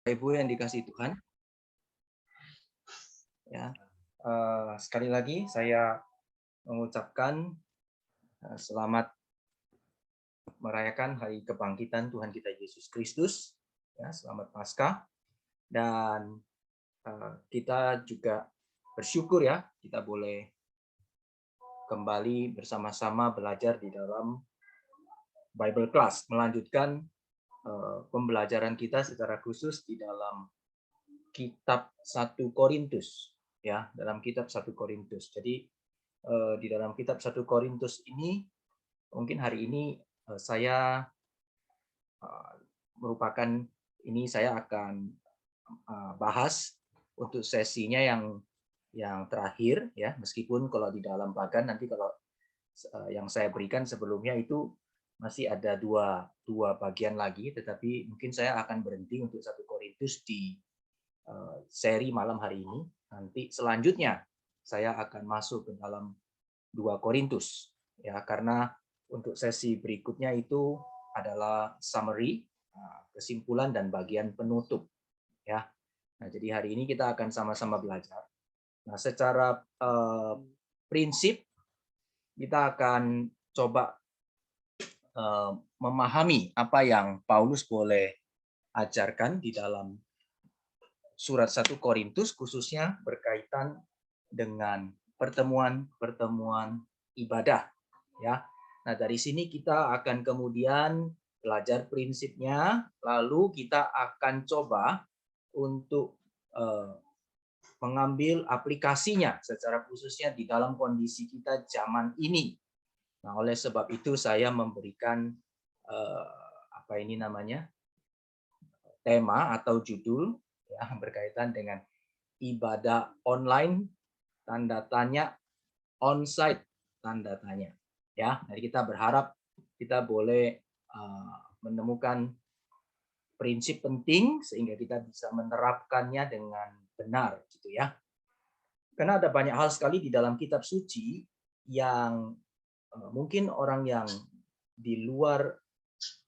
Ibu yang dikasih Tuhan, ya sekali lagi saya mengucapkan selamat merayakan Hari Kebangkitan Tuhan kita Yesus Kristus, ya selamat Paskah, dan kita juga bersyukur ya kita boleh kembali bersama-sama belajar di dalam Bible Class, melanjutkan pembelajaran kita secara khusus di dalam kitab 1 Korintus, ya, dalam kitab 1 Korintus. Jadi di dalam kitab 1 Korintus ini mungkin hari ini saya saya akan bahas untuk sesinya yang terakhir, ya, meskipun kalau di dalam bagan nanti kalau yang saya berikan sebelumnya itu masih ada dua bagian lagi, tetapi mungkin saya akan berhenti untuk 1 Korintus di seri malam hari ini. Nanti selanjutnya saya akan masuk ke dalam 2 Korintus, ya, karena untuk sesi berikutnya itu adalah summary, kesimpulan dan bagian penutup, ya. Nah, jadi hari ini kita akan sama-sama belajar. Nah, secara prinsip kita akan coba memahami apa yang Paulus boleh ajarkan di dalam surat 1 Korintus, khususnya berkaitan dengan pertemuan-pertemuan ibadah, ya. Nah, dari sini kita akan kemudian belajar prinsipnya, lalu kita akan coba untuk mengambil aplikasinya secara khususnya di dalam kondisi kita zaman ini. Nah, oleh sebab itu saya memberikan tema atau judul, ya, berkaitan dengan ibadah online tanda tanya, onsite tanda tanya, ya. Jadi kita berharap kita boleh menemukan prinsip penting sehingga kita bisa menerapkannya dengan benar, gitu ya. Karena ada banyak hal sekali di dalam kitab suci yang mungkin orang yang di luar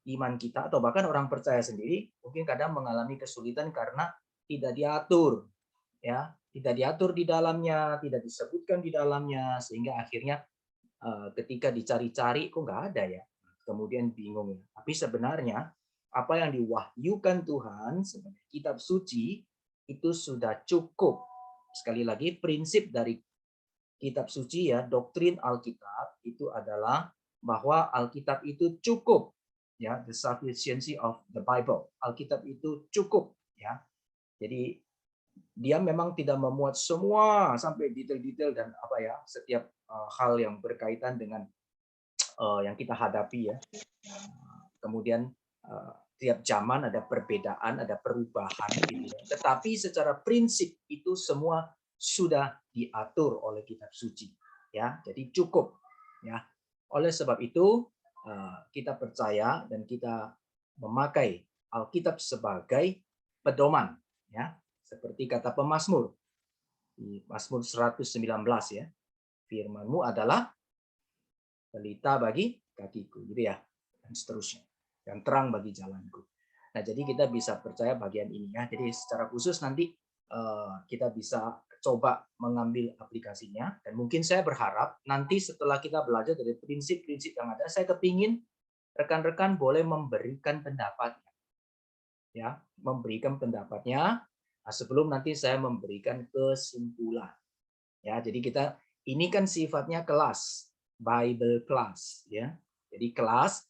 iman kita atau bahkan orang percaya sendiri mungkin kadang mengalami kesulitan karena tidak diatur, ya, tidak diatur di dalamnya, tidak disebutkan di dalamnya, sehingga akhirnya ketika dicari-cari kok nggak ada ya, kemudian bingung. Tapi sebenarnya apa yang diwahyukan Tuhan sebagai kitab suci itu sudah cukup. Sekali lagi, prinsip dari kitab suci, ya, doktrin Alkitab itu adalah bahwa Alkitab itu cukup, ya, the sufficiency of the Bible. Alkitab itu cukup, ya. Jadi dia memang tidak memuat semua sampai detail-detail dan apa ya, setiap hal yang berkaitan dengan yang kita hadapi, ya. Kemudian tiap zaman ada perbedaan, ada perubahan, gitu ya. Tetapi secara prinsip itu semua sudah diatur oleh kitab suci, ya. Jadi cukup, ya. Oleh sebab itu kita percaya dan kita memakai Alkitab sebagai pedoman, ya. Seperti kata pemazmur di Mazmur 119, ya. Firman-Mu adalah pelita bagi kakiku, gitu ya, dan seterusnya, dan terang bagi jalanku. Nah, jadi kita bisa percaya bagian ini, ya. Jadi secara khusus nanti kita bisa coba mengambil aplikasinya, dan mungkin saya berharap nanti setelah kita belajar dari prinsip-prinsip yang ada, saya kepingin rekan-rekan boleh memberikan pendapatnya, ya, memberikan pendapatnya sebelum nanti saya memberikan kesimpulan, ya. Jadi kita ini kan sifatnya kelas, Bible class, ya. Jadi kelas,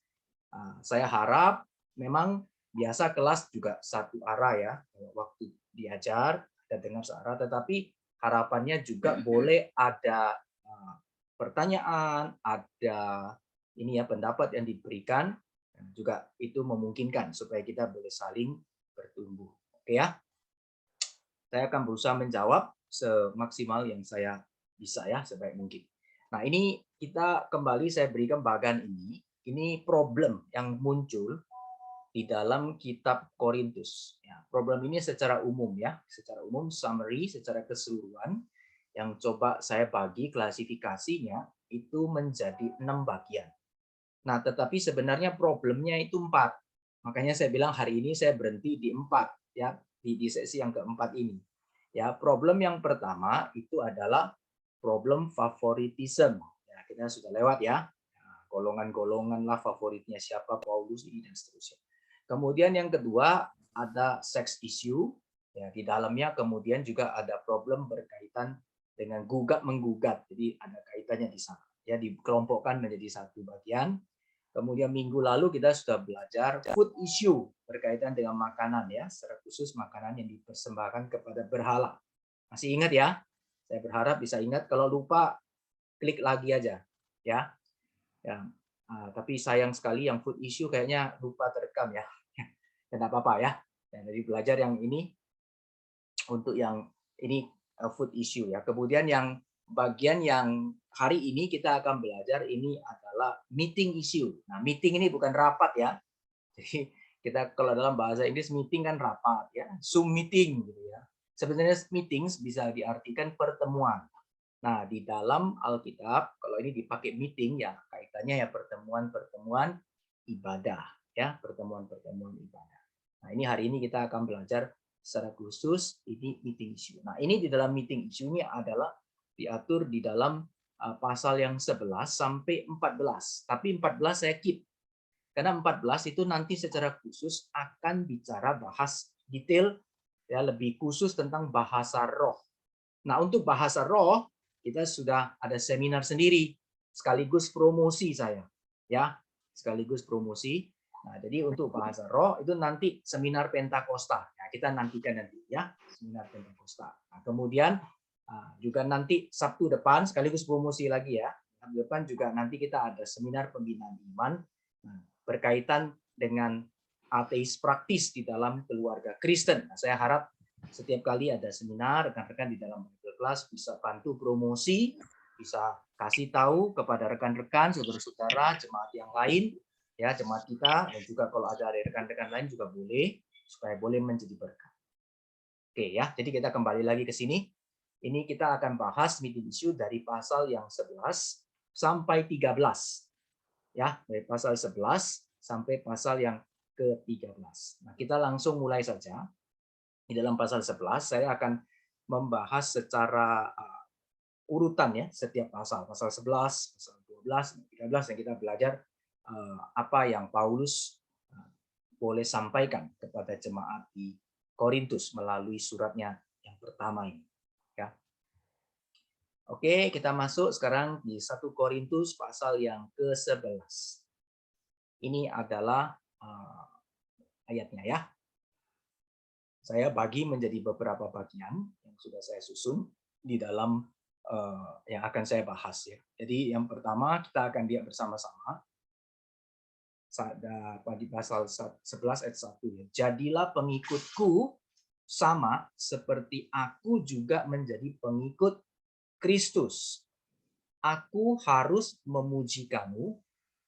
saya harap memang biasa kelas juga satu arah, ya, waktu diajar dan dengar searah, tetapi harapannya juga boleh ada pertanyaan, ada ini ya, pendapat yang diberikan, dan juga itu memungkinkan supaya kita boleh saling bertumbuh. Oke, ya. Saya akan berusaha menjawab semaksimal yang saya bisa, ya, sebaik mungkin. Nah, ini kita kembali saya berikan bagan ini. Ini problem yang muncul di dalam kitab Korintus. Ya, problem ini secara umum, ya, secara umum, summary, secara keseluruhan yang coba saya bagi klasifikasinya itu menjadi 6 bagian. Nah, tetapi sebenarnya problemnya itu 4. Makanya saya bilang hari ini saya berhenti di 4, ya. di sesi yang keempat ini. Ya, problem yang pertama itu adalah problem favoritism. Ya, kita sudah lewat ya. Golongan-golongan lah favoritnya siapa, Paulus ini dan seterusnya. Kemudian yang kedua ada sex issue. Ya, di dalamnya kemudian juga ada problem berkaitan dengan gugat menggugat. Jadi ada kaitannya di sana. Ya, dikelompokkan menjadi satu bagian. Kemudian minggu lalu kita sudah belajar food issue berkaitan dengan makanan ya, secara khusus makanan yang dipersembahkan kepada berhala. Masih ingat ya? Saya berharap bisa ingat. Kalau lupa klik lagi aja ya. Ya. Tapi sayang sekali yang food issue kayaknya lupa terekam ya. Tidak apa-apa ya. Jadi belajar yang ini untuk yang ini food issue ya. Kemudian yang bagian yang hari ini kita akan belajar ini adalah meeting issue. Nah, meeting ini bukan rapat ya. Jadi kita kalau dalam bahasa Inggris meeting kan rapat ya, Zoom meeting gitu ya. Sebenarnya meetings bisa diartikan pertemuan. Nah, di dalam Alkitab kalau ini dipakai meeting ya kaitannya ya pertemuan-pertemuan ibadah ya, pertemuan-pertemuan ibadah. Nah, ini hari ini kita akan belajar secara khusus ini meeting issue. Nah, ini di dalam meeting issue ini adalah diatur di dalam pasal yang 11 sampai 14. Tapi 14 saya keep. Karena 14 itu nanti secara khusus akan bicara bahas detail ya lebih khusus tentang bahasa roh. Nah, untuk bahasa roh kita sudah ada seminar sendiri sekaligus promosi saya ya, sekaligus promosi. Nah, jadi untuk bahasa roh itu nanti seminar Pentakosta. Nah, kita nantikan nanti ya, seminar Pentakosta. Nah, kemudian juga nanti Sabtu depan sekaligus promosi lagi ya. Sabtu depan juga nanti kita ada seminar pembinaan iman berkaitan dengan ateis praktis di dalam keluarga Kristen. Nah, saya harap setiap kali ada seminar, rekan-rekan di dalam Bible Class bisa bantu promosi, bisa kasih tahu kepada rekan-rekan, saudara-saudara, jemaat yang lain, ya jemaat kita, dan juga kalau ada rekan-rekan lain juga boleh, supaya boleh menjadi berkat. Oke ya, jadi kita kembali lagi ke sini. Ini kita akan bahas meeting issue dari pasal yang 11 sampai 13. Ya, dari pasal 11 sampai pasal yang ke-13. Nah, kita langsung mulai saja. Di dalam pasal 11 saya akan membahas secara urutan ya setiap pasal. Pasal 11, pasal 12, 13 yang kita belajar apa yang Paulus boleh sampaikan kepada jemaat di Korintus melalui suratnya yang pertama ini. Ya. Oke, kita masuk sekarang di 1 Korintus pasal yang ke-11. Ini adalah ayatnya ya. Saya bagi menjadi beberapa bagian yang sudah saya susun di dalam yang akan saya bahas ya. Jadi yang pertama kita akan lihat bersama-sama di pasal 11 ayat 1 ya. Jadilah pengikutku sama seperti aku juga menjadi pengikut Kristus. Aku harus memuji kamu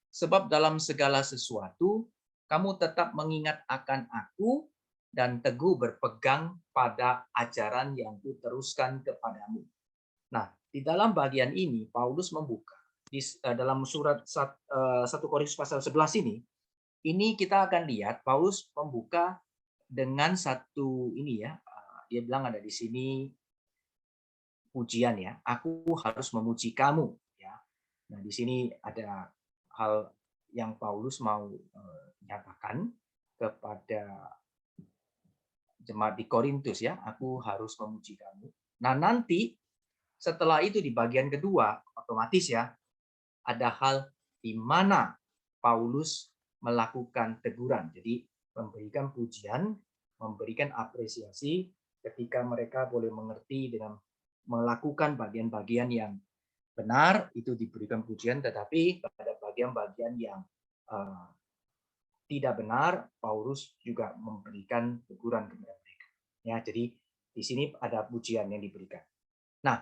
sebab dalam segala sesuatu kamu tetap mengingat akan aku dan teguh berpegang pada ajaran yang kuteruskan kepadamu. Nah, di dalam bagian ini Paulus membuka di dalam surat 1 Korintus pasal 11 ini kita akan lihat Paulus membuka dengan satu ini ya, dia bilang ada di sini pujian ya, aku harus memuji kamu ya. Nah, di sini ada hal yang Paulus mau nyatakan kepada jemaat di Korintus ya, aku harus memuji kamu. Nah, nanti setelah itu di bagian kedua otomatis ya ada hal di mana Paulus melakukan teguran. Jadi memberikan pujian, memberikan apresiasi ketika mereka boleh mengerti dengan melakukan bagian-bagian yang benar itu diberikan pujian, tetapi pada bagian-bagian yang tidak benar, Paulus juga memberikan teguran kepada mereka. Ya, jadi di sini ada pujian yang diberikan. Nah,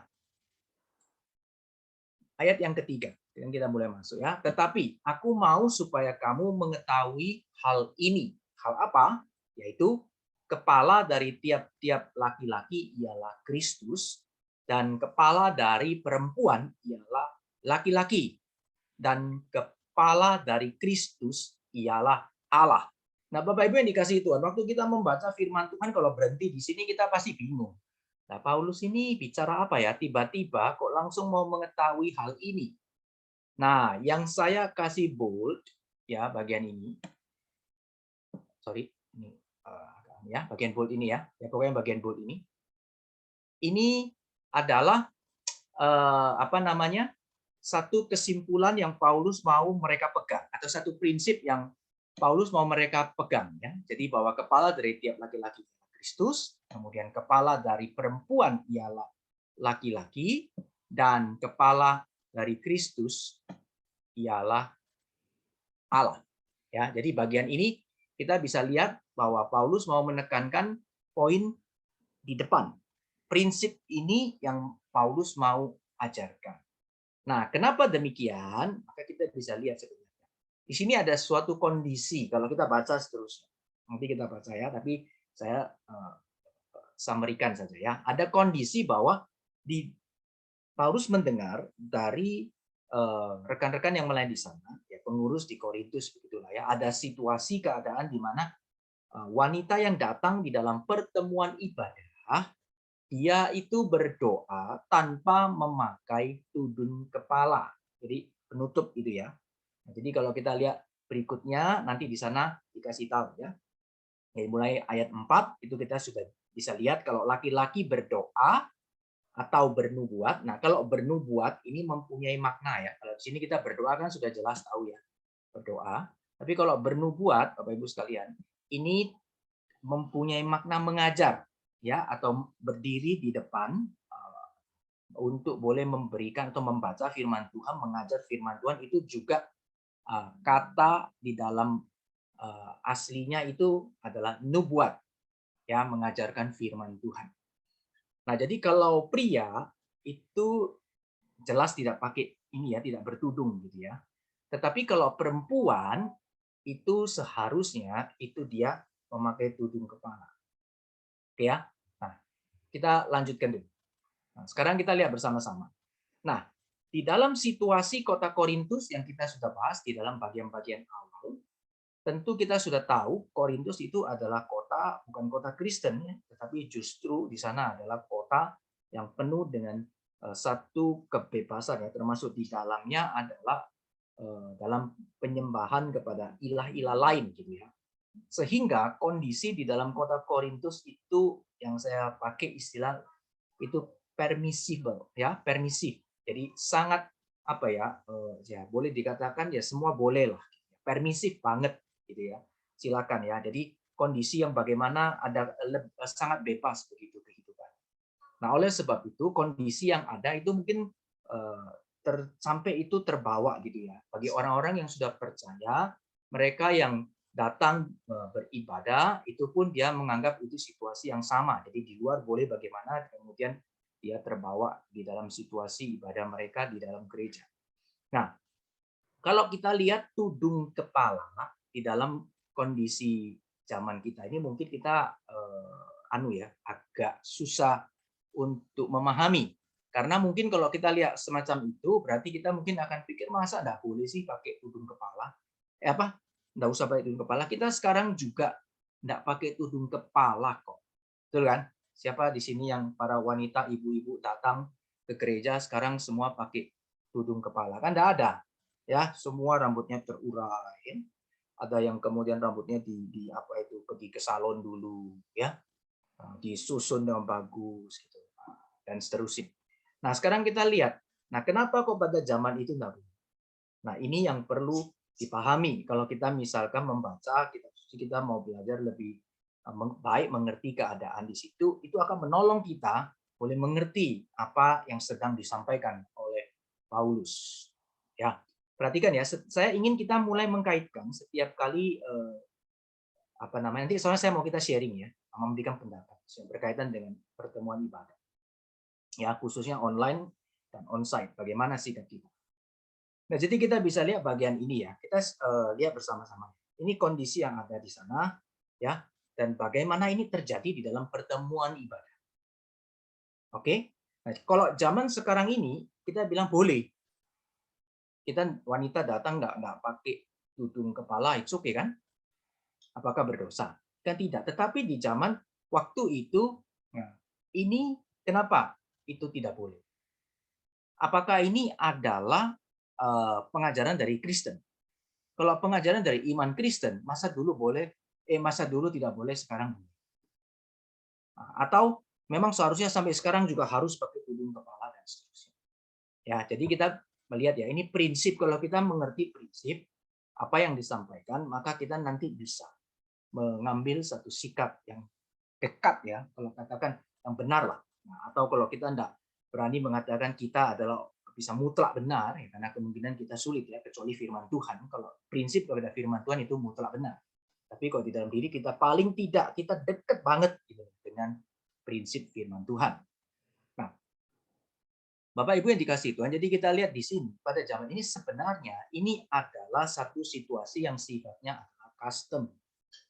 ayat yang ketiga yang kita mulai masuk ya. Tetapi aku mau supaya kamu mengetahui hal ini. Hal apa? Yaitu kepala dari tiap-tiap laki-laki ialah Kristus dan kepala dari perempuan ialah laki-laki dan kepala dari Kristus ialah Allah. Nah, Bapak Ibu yang dikasihi Tuhan, waktu kita membaca firman Tuhan kalau berhenti di sini kita pasti bingung. Nah, Paulus ini bicara apa ya? Tiba-tiba kok langsung mau mengetahui hal ini. Nah, yang saya kasih bold ya bagian ini. Sorry, ini ya, bagian bold ini ya. Ya pokoknya bagian bold ini. Ini adalah apa namanya? Satu kesimpulan yang Paulus mau mereka pegang atau satu prinsip yang Paulus mau mereka pegang ya. Jadi bahwa kepala dari tiap laki-laki ialah Kristus, kemudian kepala dari perempuan ialah laki-laki dan kepala dari Kristus ialah Allah. Ya, jadi bagian ini kita bisa lihat bahwa Paulus mau menekankan poin di depan. Prinsip ini yang Paulus mau ajarkan. Nah, kenapa demikian? Maka kita bisa lihat sebenarnya. Di sini ada suatu kondisi, kalau kita baca seterusnya. Nanti kita baca ya, tapi saya summary-kan saja ya. Ada kondisi bahwa di Paulus mendengar dari rekan-rekan yang melayani di sana, ya pengurus di Korintus begitulah ya, ada situasi keadaan di mana wanita yang datang di dalam pertemuan ibadah, dia itu berdoa tanpa memakai tudung kepala. Jadi penutup itu ya. Nah, jadi kalau kita lihat berikutnya nanti di sana dikasih tahu ya. Jadi mulai ayat 4 itu kita sudah bisa lihat kalau laki-laki berdoa atau bernubuat. Nah, kalau bernubuat ini mempunyai makna ya. Kalau di sini kita berdoa kan sudah jelas tahu ya, berdoa. Tapi kalau bernubuat, Bapak Ibu sekalian, ini mempunyai makna mengajar ya atau berdiri di depan untuk boleh memberikan atau membaca firman Tuhan, mengajar firman Tuhan itu juga kata di dalam aslinya itu adalah nubuat ya, mengajarkan firman Tuhan. Nah, jadi kalau pria itu jelas tidak pakai ini ya, tidak bertudung gitu ya. Tetapi kalau perempuan itu seharusnya itu dia memakai tudung kepala. Oke ya. Nah, kita lanjutkan dulu. Nah, sekarang kita lihat bersama-sama. Nah, di dalam situasi kota Korintus yang kita sudah bahas di dalam bagian-bagian awal, tentu kita sudah tahu Korintus itu adalah kota bukan kota Kristen ya, tetapi justru di sana adalah kota yang penuh dengan satu kebebasan ya, termasuk di dalamnya adalah dalam penyembahan kepada ilah-ilah lain gitu ya. Sehingga kondisi di dalam kota Korintus itu yang saya pakai istilah itu permissible ya, permisif. Jadi sangat apa ya, ya boleh dikatakan ya semua boleh lah, permisif banget gitu ya. Silakan ya. Jadi kondisi yang bagaimana ada sangat bebas begitu kehidupan. Nah, oleh sebab itu kondisi yang ada itu mungkin sampai itu terbawa gitu ya. Bagi orang-orang yang sudah percaya, mereka yang datang beribadah itu pun dia menganggap itu situasi yang sama. Jadi di luar boleh bagaimana, kemudian dia terbawa di dalam situasi ibadah mereka di dalam gereja. Nah, kalau kita lihat tudung kepala di dalam kondisi zaman kita ini mungkin kita agak susah untuk memahami. Karena mungkin kalau kita lihat semacam itu berarti kita mungkin akan pikir masa enggak boleh sih pakai tudung kepala? Enggak usah pakai tudung kepala. Kita sekarang juga enggak pakai tudung kepala kok. Betul kan? Siapa di sini yang para wanita, ibu-ibu datang ke gereja sekarang semua pakai tudung kepala? Kan enggak ada. Ya, semua rambutnya terurai. Ada yang kemudian rambutnya di apa itu pergi ke salon dulu ya. Disusun dengan bagus gitu. Dan seterusnya. Nah, sekarang kita lihat. Nah, kenapa kok pada zaman itu enggak boleh? Nah, ini yang perlu dipahami. Kalau kita misalkan membaca kitab suci, kita mau belajar lebih baik mengerti keadaan di situ, itu akan menolong kita boleh mengerti apa yang sedang disampaikan oleh Paulus. Ya, perhatikan ya. Saya ingin kita mulai mengkaitkan setiap kali apa namanya nanti soalnya saya mau kita sharing ya, memberikan pendapat yang berkaitan dengan pertemuan ibadah. Ya, khususnya online dan onsite. Bagaimana sikap kita? Nah, jadi kita bisa lihat bagian ini ya. Kita lihat bersama-sama. Ini kondisi yang ada di sana ya, dan bagaimana ini terjadi di dalam pertemuan ibadah. Oke? Nah, kalau zaman sekarang ini kita bilang boleh. Kita wanita datang nggak pakai tudung kepala, itu oke kan? Apakah berdosa? Kan tidak. Tetapi di zaman waktu itu, nah, ini kenapa itu tidak boleh? Apakah ini adalah pengajaran dari Kristen? Kalau pengajaran dari iman Kristen, masa dulu tidak boleh, sekarang boleh. Atau memang seharusnya sampai sekarang juga harus pakai tudung kepala dan seterusnya. Ya, jadi kita melihat ya, ini prinsip, kalau kita mengerti prinsip apa yang disampaikan, maka kita nanti bisa mengambil satu sikap yang dekat ya, kalau katakan yang benar lah. Nah, atau kalau kita tidak berani mengatakan kita adalah bisa mutlak benar, ya, karena kemungkinan kita sulit ya, kecuali firman Tuhan. Kalau prinsip kepada firman Tuhan itu mutlak benar. Tapi kalau di dalam diri kita paling tidak, kita dekat banget gitu, dengan prinsip firman Tuhan. Nah, Bapak Ibu yang dikasih Tuhan, jadi kita lihat di sini pada zaman ini sebenarnya ini adalah satu situasi yang sifatnya custom,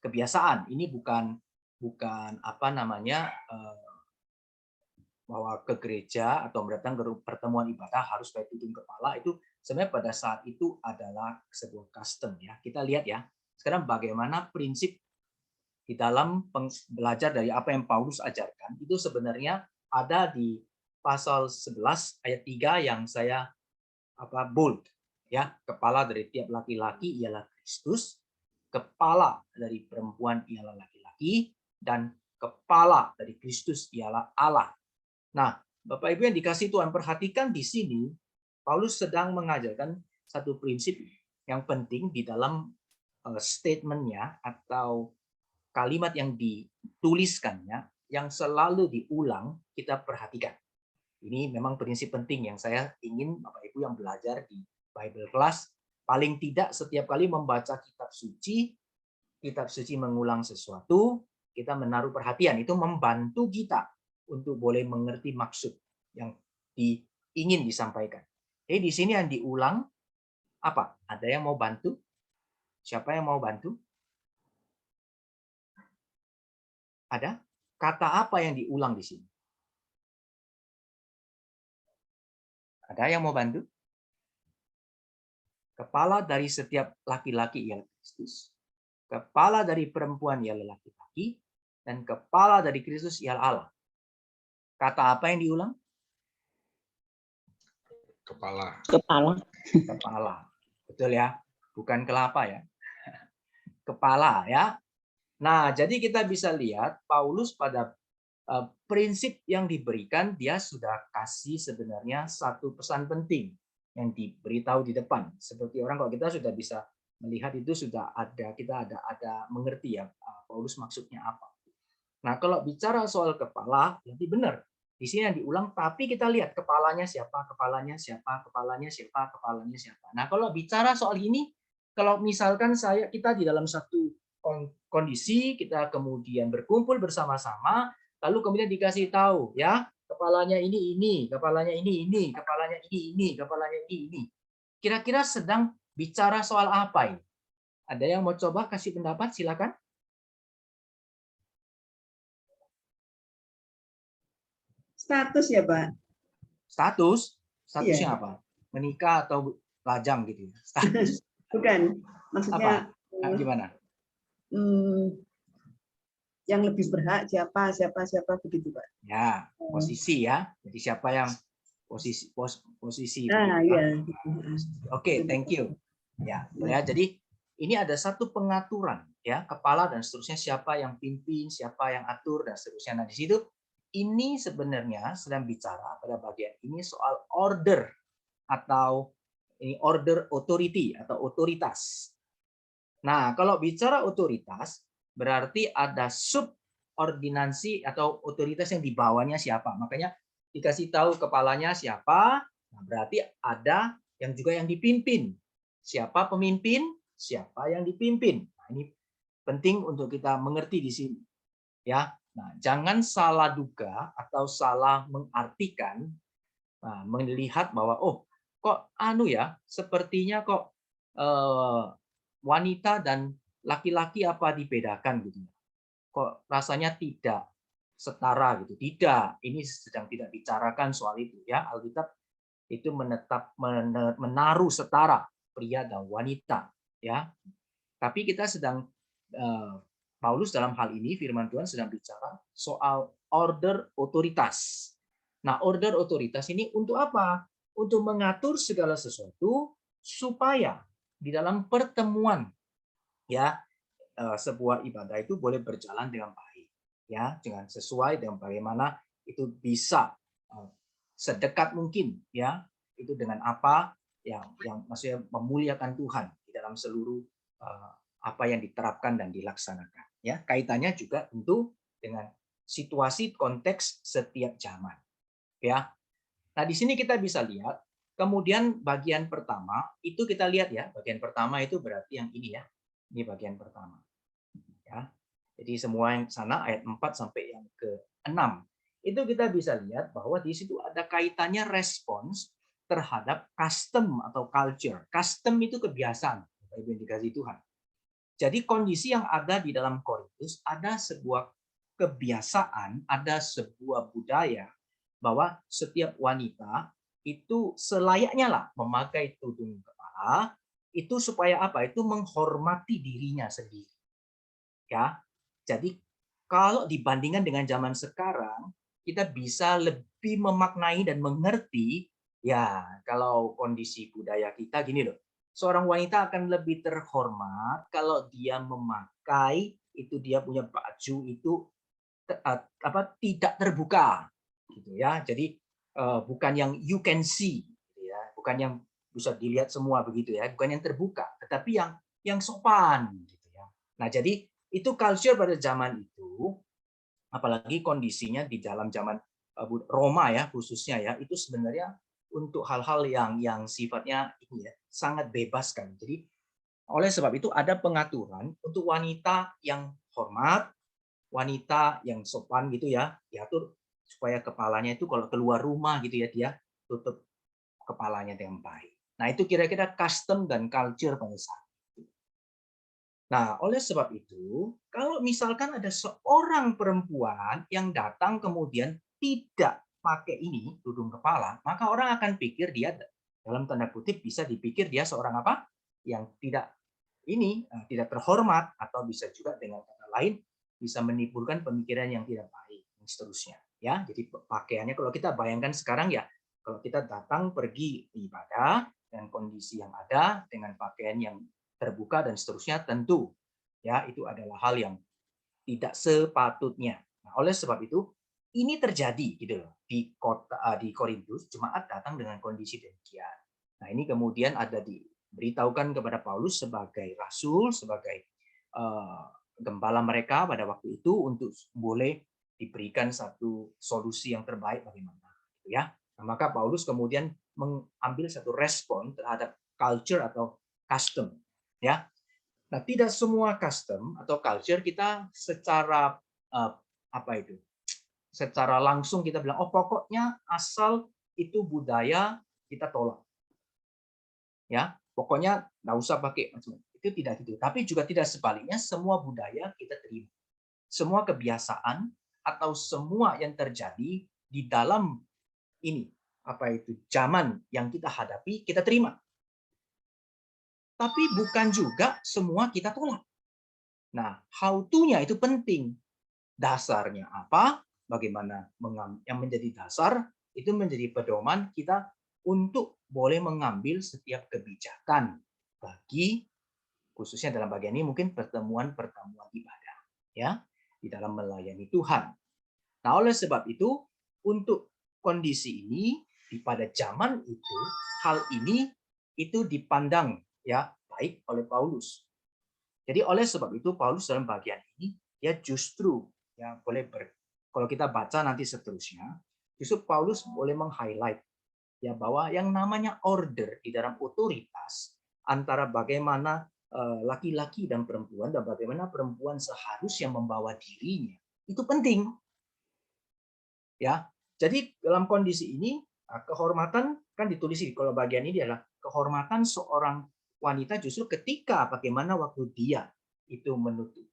kebiasaan. Ini bukan apa namanya, bahwa ke gereja atau datang ke pertemuan ibadah harus pakai tudung kepala, itu sebenarnya pada saat itu adalah sebuah custom ya. Kita lihat ya, sekarang bagaimana prinsip di dalam belajar dari apa yang Paulus ajarkan, itu sebenarnya ada di pasal 11 ayat 3 yang saya bold ya. Kepala dari tiap laki-laki ialah Kristus, kepala dari perempuan ialah laki-laki, dan kepala dari Kristus ialah Allah. Nah, Bapak Ibu yang dikasih Tuhan, perhatikan di sini Paulus sedang mengajarkan satu prinsip yang penting di dalam statement-nya atau kalimat yang dituliskannya, yang selalu diulang, kita perhatikan. Ini memang prinsip penting yang saya ingin Bapak Ibu yang belajar di Bible Class, paling tidak setiap kali membaca kitab suci mengulang sesuatu, kita menaruh perhatian, itu membantu kita untuk boleh mengerti maksud yang ingin disampaikan. Di sini yang diulang apa? Ada yang mau bantu? Siapa yang mau bantu? Ada? Kata apa yang diulang di sini? Ada yang mau bantu? Kepala dari setiap laki-laki ialah Kristus, kepala dari perempuan ialah laki-laki, dan kepala dari Kristus ialah Allah. Kata apa yang diulang? Kepala. Kepala. Betul ya? Bukan kelapa ya. Kepala ya. Nah, jadi kita bisa lihat Paulus pada prinsip yang diberikan, dia sudah kasih sebenarnya satu pesan penting yang diberitahu di depan. Seperti orang, kalau kita sudah bisa melihat itu sudah ada, kita ada mengerti ya Paulus maksudnya apa. Nah, kalau bicara soal kepala, jadi benar. Di sini yang diulang, tapi kita lihat kepalanya siapa, kepalanya siapa, kepalanya siapa, kepalanya siapa. Nah, kalau bicara soal ini, kalau misalkan kita di dalam satu kondisi, kita kemudian berkumpul bersama-sama, lalu kemudian dikasih tahu, ya, kepalanya ini, kepalanya ini, kepalanya ini, kepalanya ini. Kira-kira sedang bicara soal apa ini? Ada yang mau coba kasih pendapat? Silakan. Status ya, Pak? Statusnya Iya. apa? Menikah atau lajang gitu? Status. Bukan, maksudnya apa? Gimana? Yang lebih berhak siapa begitu, Pak? Ya, posisi ya. Jadi siapa yang posisi iya. Oke, thank you. Ya, jadi ini ada satu pengaturan ya, kepala dan seterusnya, siapa yang pimpin, siapa yang atur dan seterusnya. Nah, di situ ini sebenarnya sedang bicara pada bagian ini soal order atau ini order authority atau otoritas. Nah, kalau bicara otoritas berarti ada subordinasi atau otoritas yang di bawahnya siapa. Makanya dikasih tahu kepalanya siapa, nah berarti ada yang juga yang dipimpin. Siapa pemimpin, siapa yang dipimpin. Nah, ini penting untuk kita mengerti di sini. Ya. Nah, jangan salah duga atau salah mengartikan, nah, melihat bahwa kok sepertinya kok wanita dan laki-laki apa dibedakan gitu. Kok rasanya tidak setara gitu. Tidak, ini sedang tidak bicarakan soal itu ya. Alkitab itu menaruh setara pria dan wanita ya. Tapi kita sedang Paulus dalam hal ini firman Tuhan sedang bicara soal order otoritas. Nah, order otoritas ini untuk apa? Untuk mengatur segala sesuatu supaya di dalam pertemuan, ya, sebuah ibadah itu boleh berjalan dengan baik, ya, dengan sesuai dengan bagaimana itu bisa sedekat mungkin, ya, itu dengan apa yang maksudnya memuliakan Tuhan di dalam seluruh apa yang diterapkan dan dilaksanakan, ya. Kaitannya juga tentu dengan situasi konteks setiap zaman, ya. Nah, di sini kita bisa lihat kemudian bagian pertama itu kita lihat, ya, bagian pertama itu berarti yang ini, ya. Ini bagian pertama, ya. Jadi semua yang sana ayat 4 sampai yang ke-6 itu kita bisa lihat bahwa di situ ada kaitannya respons terhadap custom atau culture. Custom itu kebiasaan, Ibu yang dikasihi Tuhan. Jadi kondisi yang ada di dalam Korintus ada sebuah kebiasaan, ada sebuah budaya bahwa setiap wanita itu selayaknya lah memakai tudung kepala itu supaya apa? Itu menghormati dirinya sendiri. Ya. Jadi kalau dibandingkan dengan zaman sekarang, kita bisa lebih memaknai dan mengerti, ya, kalau kondisi budaya kita gini loh. Seorang wanita akan lebih terhormat kalau dia memakai itu, dia punya baju itu tidak terbuka gitu, ya. Jadi bukan yang you can see gitu, ya. Bukan yang bisa dilihat semua begitu, ya. Bukan yang terbuka, tetapi yang sopan gitu, ya. Nah, jadi itu culture pada zaman itu, apalagi kondisinya di dalam zaman Roma, ya, khususnya, ya, itu sebenarnya untuk hal-hal yang sifatnya ini, ya, sangat bebas kan. Jadi oleh sebab itu ada pengaturan untuk wanita yang hormat, wanita yang sopan gitu, ya, diatur supaya kepalanya itu kalau keluar rumah gitu, ya, dia tutup kepalanya dengan baik. Nah, itu kira-kira custom dan culture pada saat itu. Nah, oleh sebab itu, kalau misalkan ada seorang perempuan yang datang kemudian tidak pakai ini, tudung kepala, maka orang akan pikir dia, dalam tanda kutip, bisa dipikir dia seorang apa? Yang tidak tidak terhormat, atau bisa juga dengan kata lain bisa menimbulkan pemikiran yang tidak baik dan seterusnya, ya. Jadi pakaiannya kalau kita bayangkan sekarang, ya, kalau kita datang pergi ibadah dengan kondisi yang ada dengan pakaian yang terbuka dan seterusnya, tentu, ya, itu adalah hal yang tidak sepatutnya. Nah, oleh sebab itu ini terjadi gitu loh di Korintus, jemaat datang dengan kondisi demikian. Nah, ini kemudian ada diberitahukan kepada Paulus sebagai rasul, sebagai gembala mereka pada waktu itu untuk boleh diberikan satu solusi yang terbaik bagaimana, gitu, ya. Nah, maka Paulus kemudian mengambil satu respon terhadap culture atau custom, ya. Nah, tidak semua custom atau culture kita secara apa itu? Secara langsung kita bilang, oh, pokoknya asal itu budaya kita tolak. Ya, pokoknya nggak usah pakai macam-macam. Itu tidak gitu. Tapi juga tidak sebaliknya, semua budaya kita terima. Semua kebiasaan atau semua yang terjadi di dalam ini, apa itu, zaman yang kita hadapi, kita terima. Tapi bukan juga semua kita tolak. Nah, how to-nya itu penting. Dasarnya apa? Bagaimana yang menjadi dasar itu menjadi pedoman kita untuk boleh mengambil setiap kebijakan bagi, khususnya dalam bagian ini mungkin pertemuan-pertemuan ibadah, ya, di dalam melayani Tuhan. Nah, oleh sebab itu untuk kondisi ini pada zaman itu, hal ini itu dipandang, ya, baik oleh Paulus. Jadi oleh sebab itu Paulus dalam bagian ini dia justru, ya, kalau kita baca nanti seterusnya, justru Paulus boleh meng-highlight, ya, bahwa yang namanya order di dalam otoritas antara bagaimana laki-laki dan perempuan dan bagaimana perempuan seharusnya membawa dirinya itu penting, ya. Jadi dalam kondisi ini kehormatan kan ditulis kalau bagian ini adalah kehormatan seorang wanita justru ketika bagaimana waktu dia itu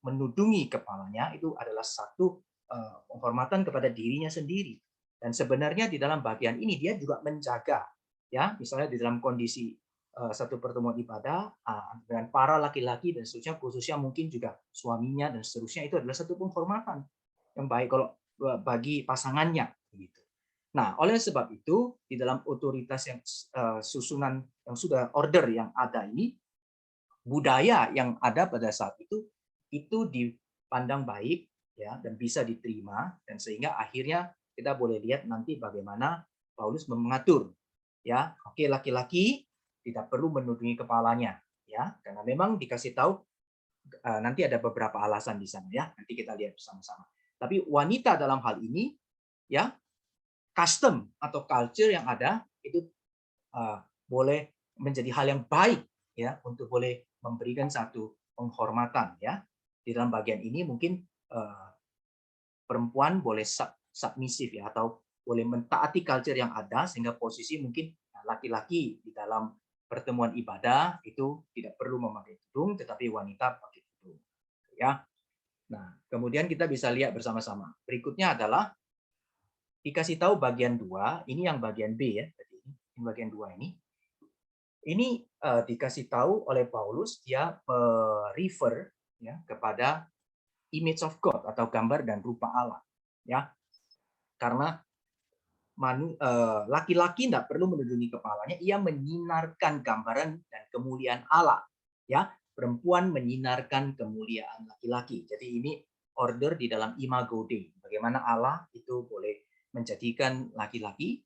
menudungi kepalanya itu adalah satu penghormatan kepada dirinya sendiri. Dan sebenarnya di dalam bagian ini dia juga menjaga, ya, misalnya di dalam kondisi satu pertemuan ibadah dengan para laki-laki dan seterusnya, khususnya mungkin juga suaminya dan seterusnya, itu adalah satu penghormatan yang baik kalau bagi pasangannya gitu. Nah, oleh sebab itu di dalam otoritas yang susunan yang sudah order yang ada ini, budaya yang ada pada saat itu dipandang baik ya dan bisa diterima, dan sehingga akhirnya kita boleh lihat nanti bagaimana Paulus mengatur ya, oke, laki-laki tidak perlu menudungi kepalanya ya, karena memang dikasih tahu nanti ada beberapa alasan di sana ya, nanti kita lihat bersama-sama. Tapi wanita dalam hal ini ya, custom atau culture yang ada itu boleh menjadi hal yang baik ya, untuk boleh memberikan satu penghormatan ya. Di dalam bagian ini mungkin perempuan boleh submisif ya, atau boleh mentaati culture yang ada, sehingga posisi mungkin laki-laki di dalam pertemuan ibadah itu tidak perlu memakai tudung, tetapi wanita pakai tudung ya. Nah, kemudian kita bisa lihat bersama-sama. Berikutnya adalah dikasih tahu bagian 2, ini yang bagian B ya. Ini bagian 2 ini. Ini dikasih tahu oleh Paulus, dia refer ya kepada image of God atau gambar dan rupa Allah ya. Karena laki-laki tidak perlu menudungi kepalanya, ia menyinarkan gambaran dan kemuliaan Allah ya. Perempuan menyinarkan kemuliaan laki-laki. Jadi ini order di dalam imago Dei, bagaimana Allah itu boleh menjadikan laki-laki,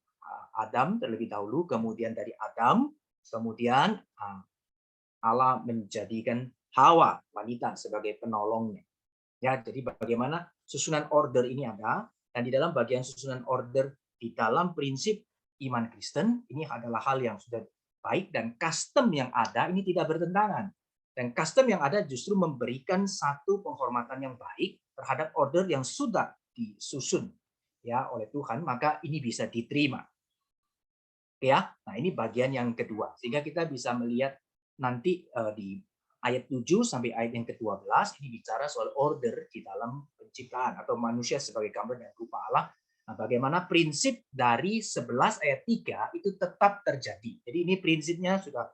Adam terlebih dahulu, kemudian dari Adam kemudian Allah menjadikan Hawa, wanita, sebagai penolongnya ya. Jadi bagaimana susunan order ini ada, dan di dalam bagian susunan order di dalam prinsip iman Kristen ini adalah hal yang sudah baik, dan custom yang ada ini tidak bertentangan. Dan custom yang ada justru memberikan satu penghormatan yang baik terhadap order yang sudah disusun ya oleh Tuhan, maka ini bisa diterima. Ya. Nah, ini bagian yang kedua. Sehingga kita bisa melihat nanti di ayat 7 sampai ayat yang ke-12 ini bicara soal order di dalam penciptaan atau manusia sebagai gambar dan rupa Allah. Nah, bagaimana prinsip dari 11 ayat 3 itu tetap terjadi. Jadi ini prinsipnya sudah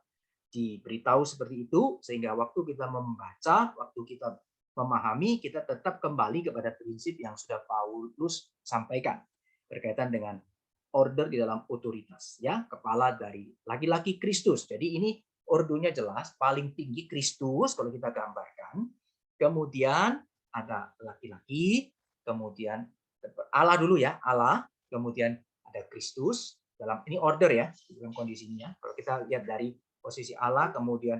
diberitahu seperti itu, sehingga waktu kita membaca, waktu kita memahami, kita tetap kembali kepada prinsip yang sudah Paulus sampaikan berkaitan dengan order di dalam otoritas ya, kepala dari laki-laki Kristus. Jadi ini ordonya jelas, paling tinggi Kristus kalau kita gambarkan, kemudian ada laki-laki, kemudian Allah dulu ya, Allah, kemudian ada Kristus, dalam ini order ya dalam kondisinya. Kalau kita lihat dari posisi Allah, kemudian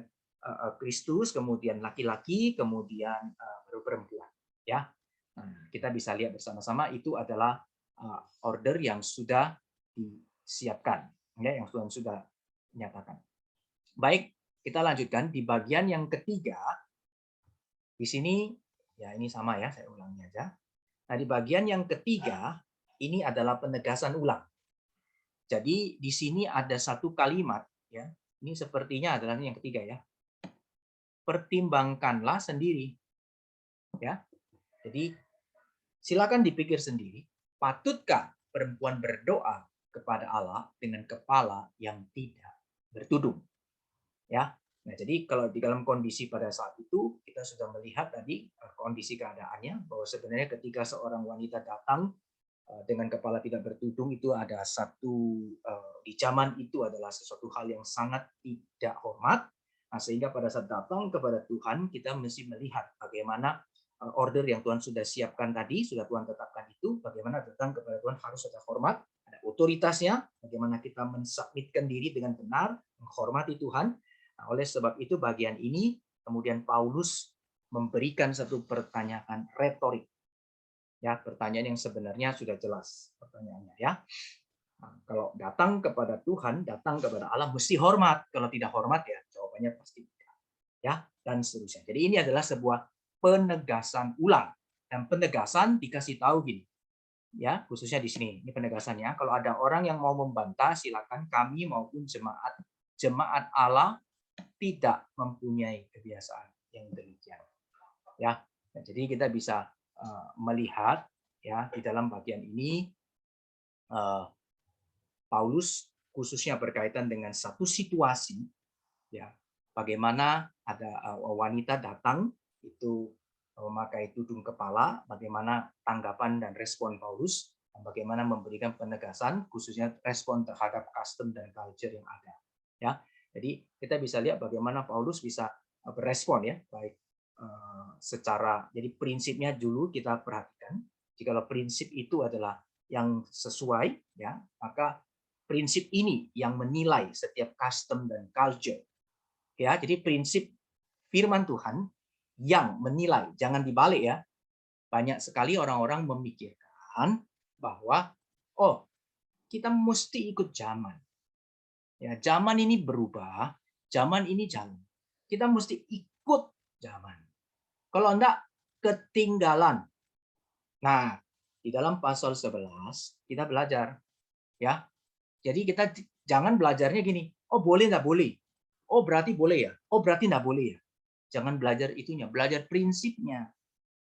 Kristus, kemudian laki-laki, kemudian baru perempuan ya. Nah, kita bisa lihat bersama-sama itu adalah order yang sudah disiapkan ya, yang Tuhan sudah nyatakan. Baik, kita lanjutkan di bagian yang ketiga. Di sini ya, ini sama ya, saya ulangi aja. Nah, di bagian yang ketiga ini adalah penegasan ulang. Jadi di sini ada satu kalimat ya. Ini sepertinya adalah yang ketiga ya. Pertimbangkanlah sendiri. Ya. Jadi silakan dipikir sendiri, patutkah perempuan berdoa kepada Allah dengan kepala yang tidak bertudung? Ya. Nah, jadi kalau di dalam kondisi pada saat itu kita sudah melihat tadi kondisi keadaannya, bahwa sebenarnya ketika seorang wanita datang dengan kepala tidak bertudung, itu ada satu di zaman itu adalah sesuatu hal yang sangat tidak hormat. Nah, sehingga pada saat datang kepada Tuhan, kita mesti melihat bagaimana order yang Tuhan sudah siapkan tadi, sudah Tuhan tetapkan itu, bagaimana datang kepada Tuhan harus ada hormat, ada otoritasnya, bagaimana kita mensubmitkan diri dengan benar, menghormati Tuhan. Nah, oleh sebab itu bagian ini kemudian Paulus memberikan satu pertanyaan retorik. Ya, pertanyaan yang sebenarnya sudah jelas pertanyaannya ya. Nah, kalau datang kepada Tuhan, datang kepada Allah mesti hormat. Kalau tidak hormat ya jawabannya pasti tidak. Ya, dan seterusnya. Jadi ini adalah sebuah penegasan ulang, dan penegasan dikasih tahu gini. Ya, khususnya di sini. Ini penegasannya. Kalau ada orang yang mau membantah, silakan. Kami maupun jemaat Allah tidak mempunyai kebiasaan yang demikian. Ya. Nah, jadi kita bisa melihat ya di dalam bagian ini Paulus khususnya berkaitan dengan satu situasi Ya, bagaimana ada wanita datang itu memakai tudung kepala, bagaimana tanggapan dan respon Paulus, dan bagaimana memberikan penegasan, khususnya respon terhadap custom dan culture yang ada. Ya, jadi kita bisa lihat bagaimana Paulus bisa berespon ya, baik secara jadi prinsipnya dulu kita perhatikan. Jikalau prinsip itu adalah yang sesuai, ya maka prinsip ini yang menilai setiap custom dan culture. Ya, jadi prinsip firman Tuhan yang menilai, jangan dibalik ya. Banyak sekali orang-orang memikirkan bahwa oh, kita mesti ikut zaman. Ya, zaman ini berubah, zaman ini jalan. Kita mesti ikut zaman. Kalau enggak ketinggalan. Nah, di dalam pasal 11 kita belajar ya. Jadi kita jangan belajarnya gini, oh boleh nggak boleh. Oh berarti boleh ya. Oh berarti nggak boleh ya. Jangan belajar itunya, belajar prinsipnya.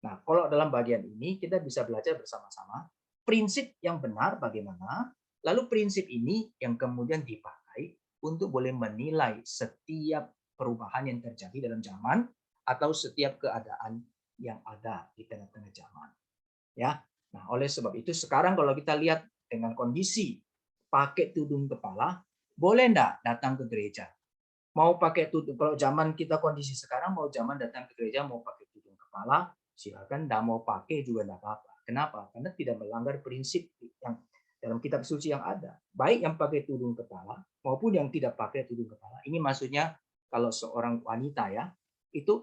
Nah, kalau dalam bagian ini kita bisa belajar bersama-sama prinsip yang benar bagaimana, lalu prinsip ini yang kemudian dipakai untuk boleh menilai setiap perubahan yang terjadi dalam zaman atau setiap keadaan yang ada di tengah-tengah zaman. Ya. Nah, oleh sebab itu sekarang kalau kita lihat dengan kondisi pakai tudung kepala, boleh enggak datang ke gereja? Mau pakai tudung, kalau zaman kita kondisi sekarang mau zaman datang ke gereja mau pakai tudung kepala, silakan, enggak mau pakai juga enggak apa-apa. Kenapa? Karena tidak melanggar prinsip yang dalam kitab suci yang ada. Baik yang pakai tudung kepala maupun yang tidak pakai tudung kepala. Ini maksudnya kalau seorang wanita ya, itu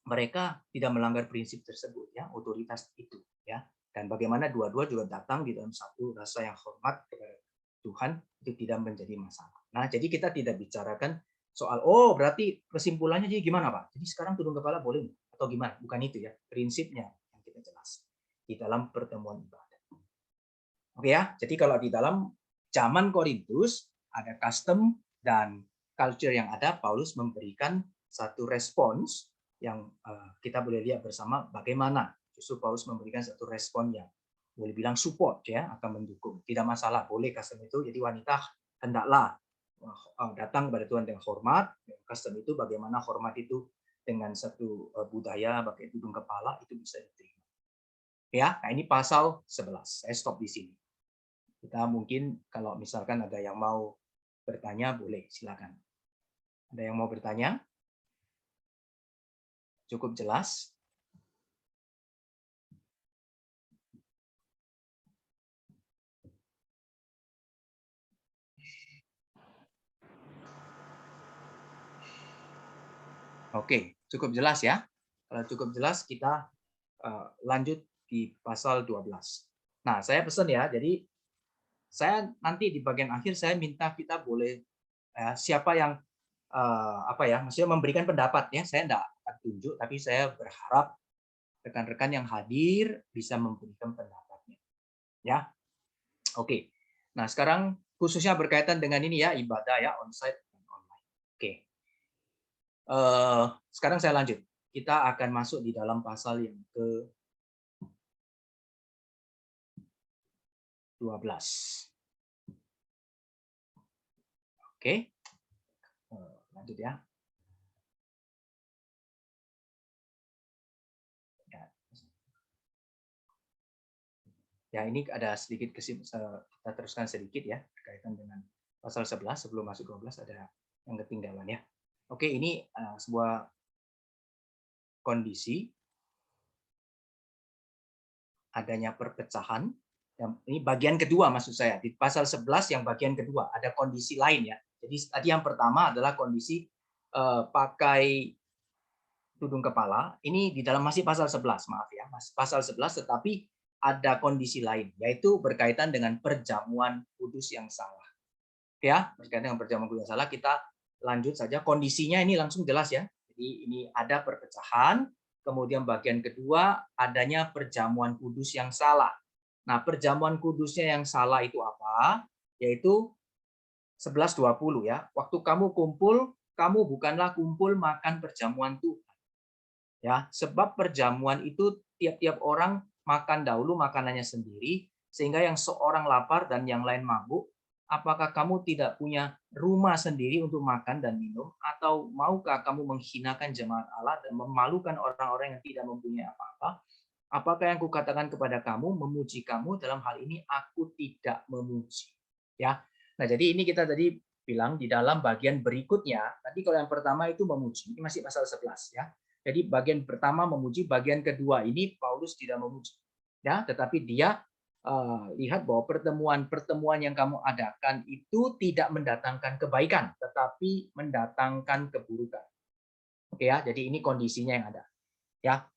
mereka tidak melanggar prinsip tersebut ya, otoritas itu ya. Dan bagaimana dua-dua juga datang di dalam satu rasa yang hormat kepada Tuhan itu tidak menjadi masalah. Nah, jadi kita tidak bicarakan soal oh berarti kesimpulannya jadi gimana Pak? Jadi sekarang tudung kepala boleh atau gimana? Bukan itu ya, prinsipnya yang kita jelas di dalam pertemuan ibadah. Oke ya, jadi kalau di dalam zaman Korintus ada custom dan culture yang ada, Paulus memberikan satu respons yang kita boleh lihat bersama bagaimana justru Paulus memberikan satu respon yang boleh bilang support ya, akan mendukung. Tidak masalah, boleh custom itu. Jadi wanita hendaklah datang kepada Tuhan dengan hormat. Custom itu bagaimana hormat itu dengan satu budaya pakai tudung kepala itu bisa diterima. Ya, nah ini pasal 11. Saya stop di sini. Kita mungkin kalau misalkan ada yang mau bertanya boleh, silakan. Ada yang mau bertanya? Cukup jelas? Oke, cukup jelas ya. Kalau cukup jelas kita lanjut di pasal 12. Nah, saya pesan ya, jadi saya nanti di bagian akhir saya minta kita boleh siapa yang maksudnya memberikan pendapat ya. Saya enggak akan tunjuk, tapi saya berharap rekan-rekan yang hadir bisa memberikan pendapatnya. Ya. Oke. Nah, sekarang khususnya berkaitan dengan ini ya, ibadah ya, onsite dan online. Oke. Sekarang saya lanjut. Kita akan masuk di dalam pasal yang ke-12. Oke. Lanjut ya. Ya, ini ada sedikit kita teruskan sedikit ya berkaitan dengan pasal 11 sebelum masuk 12 ada yang ketinggalan ya. Oke, ini sebuah kondisi adanya perpecahan. Ini bagian kedua maksud saya. Di pasal 11 yang bagian kedua ada kondisi lain ya. Jadi tadi yang pertama adalah kondisi pakai tudung kepala. Ini di dalam masih pasal 11, maaf ya. Pasal 11 tetapi ada kondisi lain yaitu berkaitan dengan perjamuan kudus yang salah. Ya, berkaitan dengan perjamuan kudus yang salah kita lanjut saja. Kondisinya ini langsung jelas ya. Jadi ini ada perpecahan, kemudian bagian kedua adanya perjamuan kudus yang salah. Nah, perjamuan kudusnya yang salah itu apa? Yaitu 11:20 ya. Waktu kamu kumpul, kamu bukanlah kumpul makan perjamuan Tuhan. Ya, sebab perjamuan itu tiap-tiap orang makan dahulu makanannya sendiri, sehingga yang seorang lapar dan yang lain mabuk, Apakah kamu tidak punya rumah sendiri untuk makan dan minum? Atau maukah kamu menghinakan jemaat Allah dan memalukan orang-orang yang tidak mempunyai apa-apa? Apakah yang kukatakan kepada kamu, memuji kamu, dalam hal ini aku tidak memuji. Ya. Nah, jadi ini kita tadi bilang di dalam bagian berikutnya, tadi kalau yang pertama itu memuji, ini masih pasal 11 ya. Jadi bagian pertama memuji, bagian kedua ini Paulus tidak memuji. Ya, tetapi dia lihat bahwa pertemuan-pertemuan yang kamu adakan itu tidak mendatangkan kebaikan, tetapi mendatangkan keburukan. Oke ya, jadi ini kondisinya yang ada. Ya,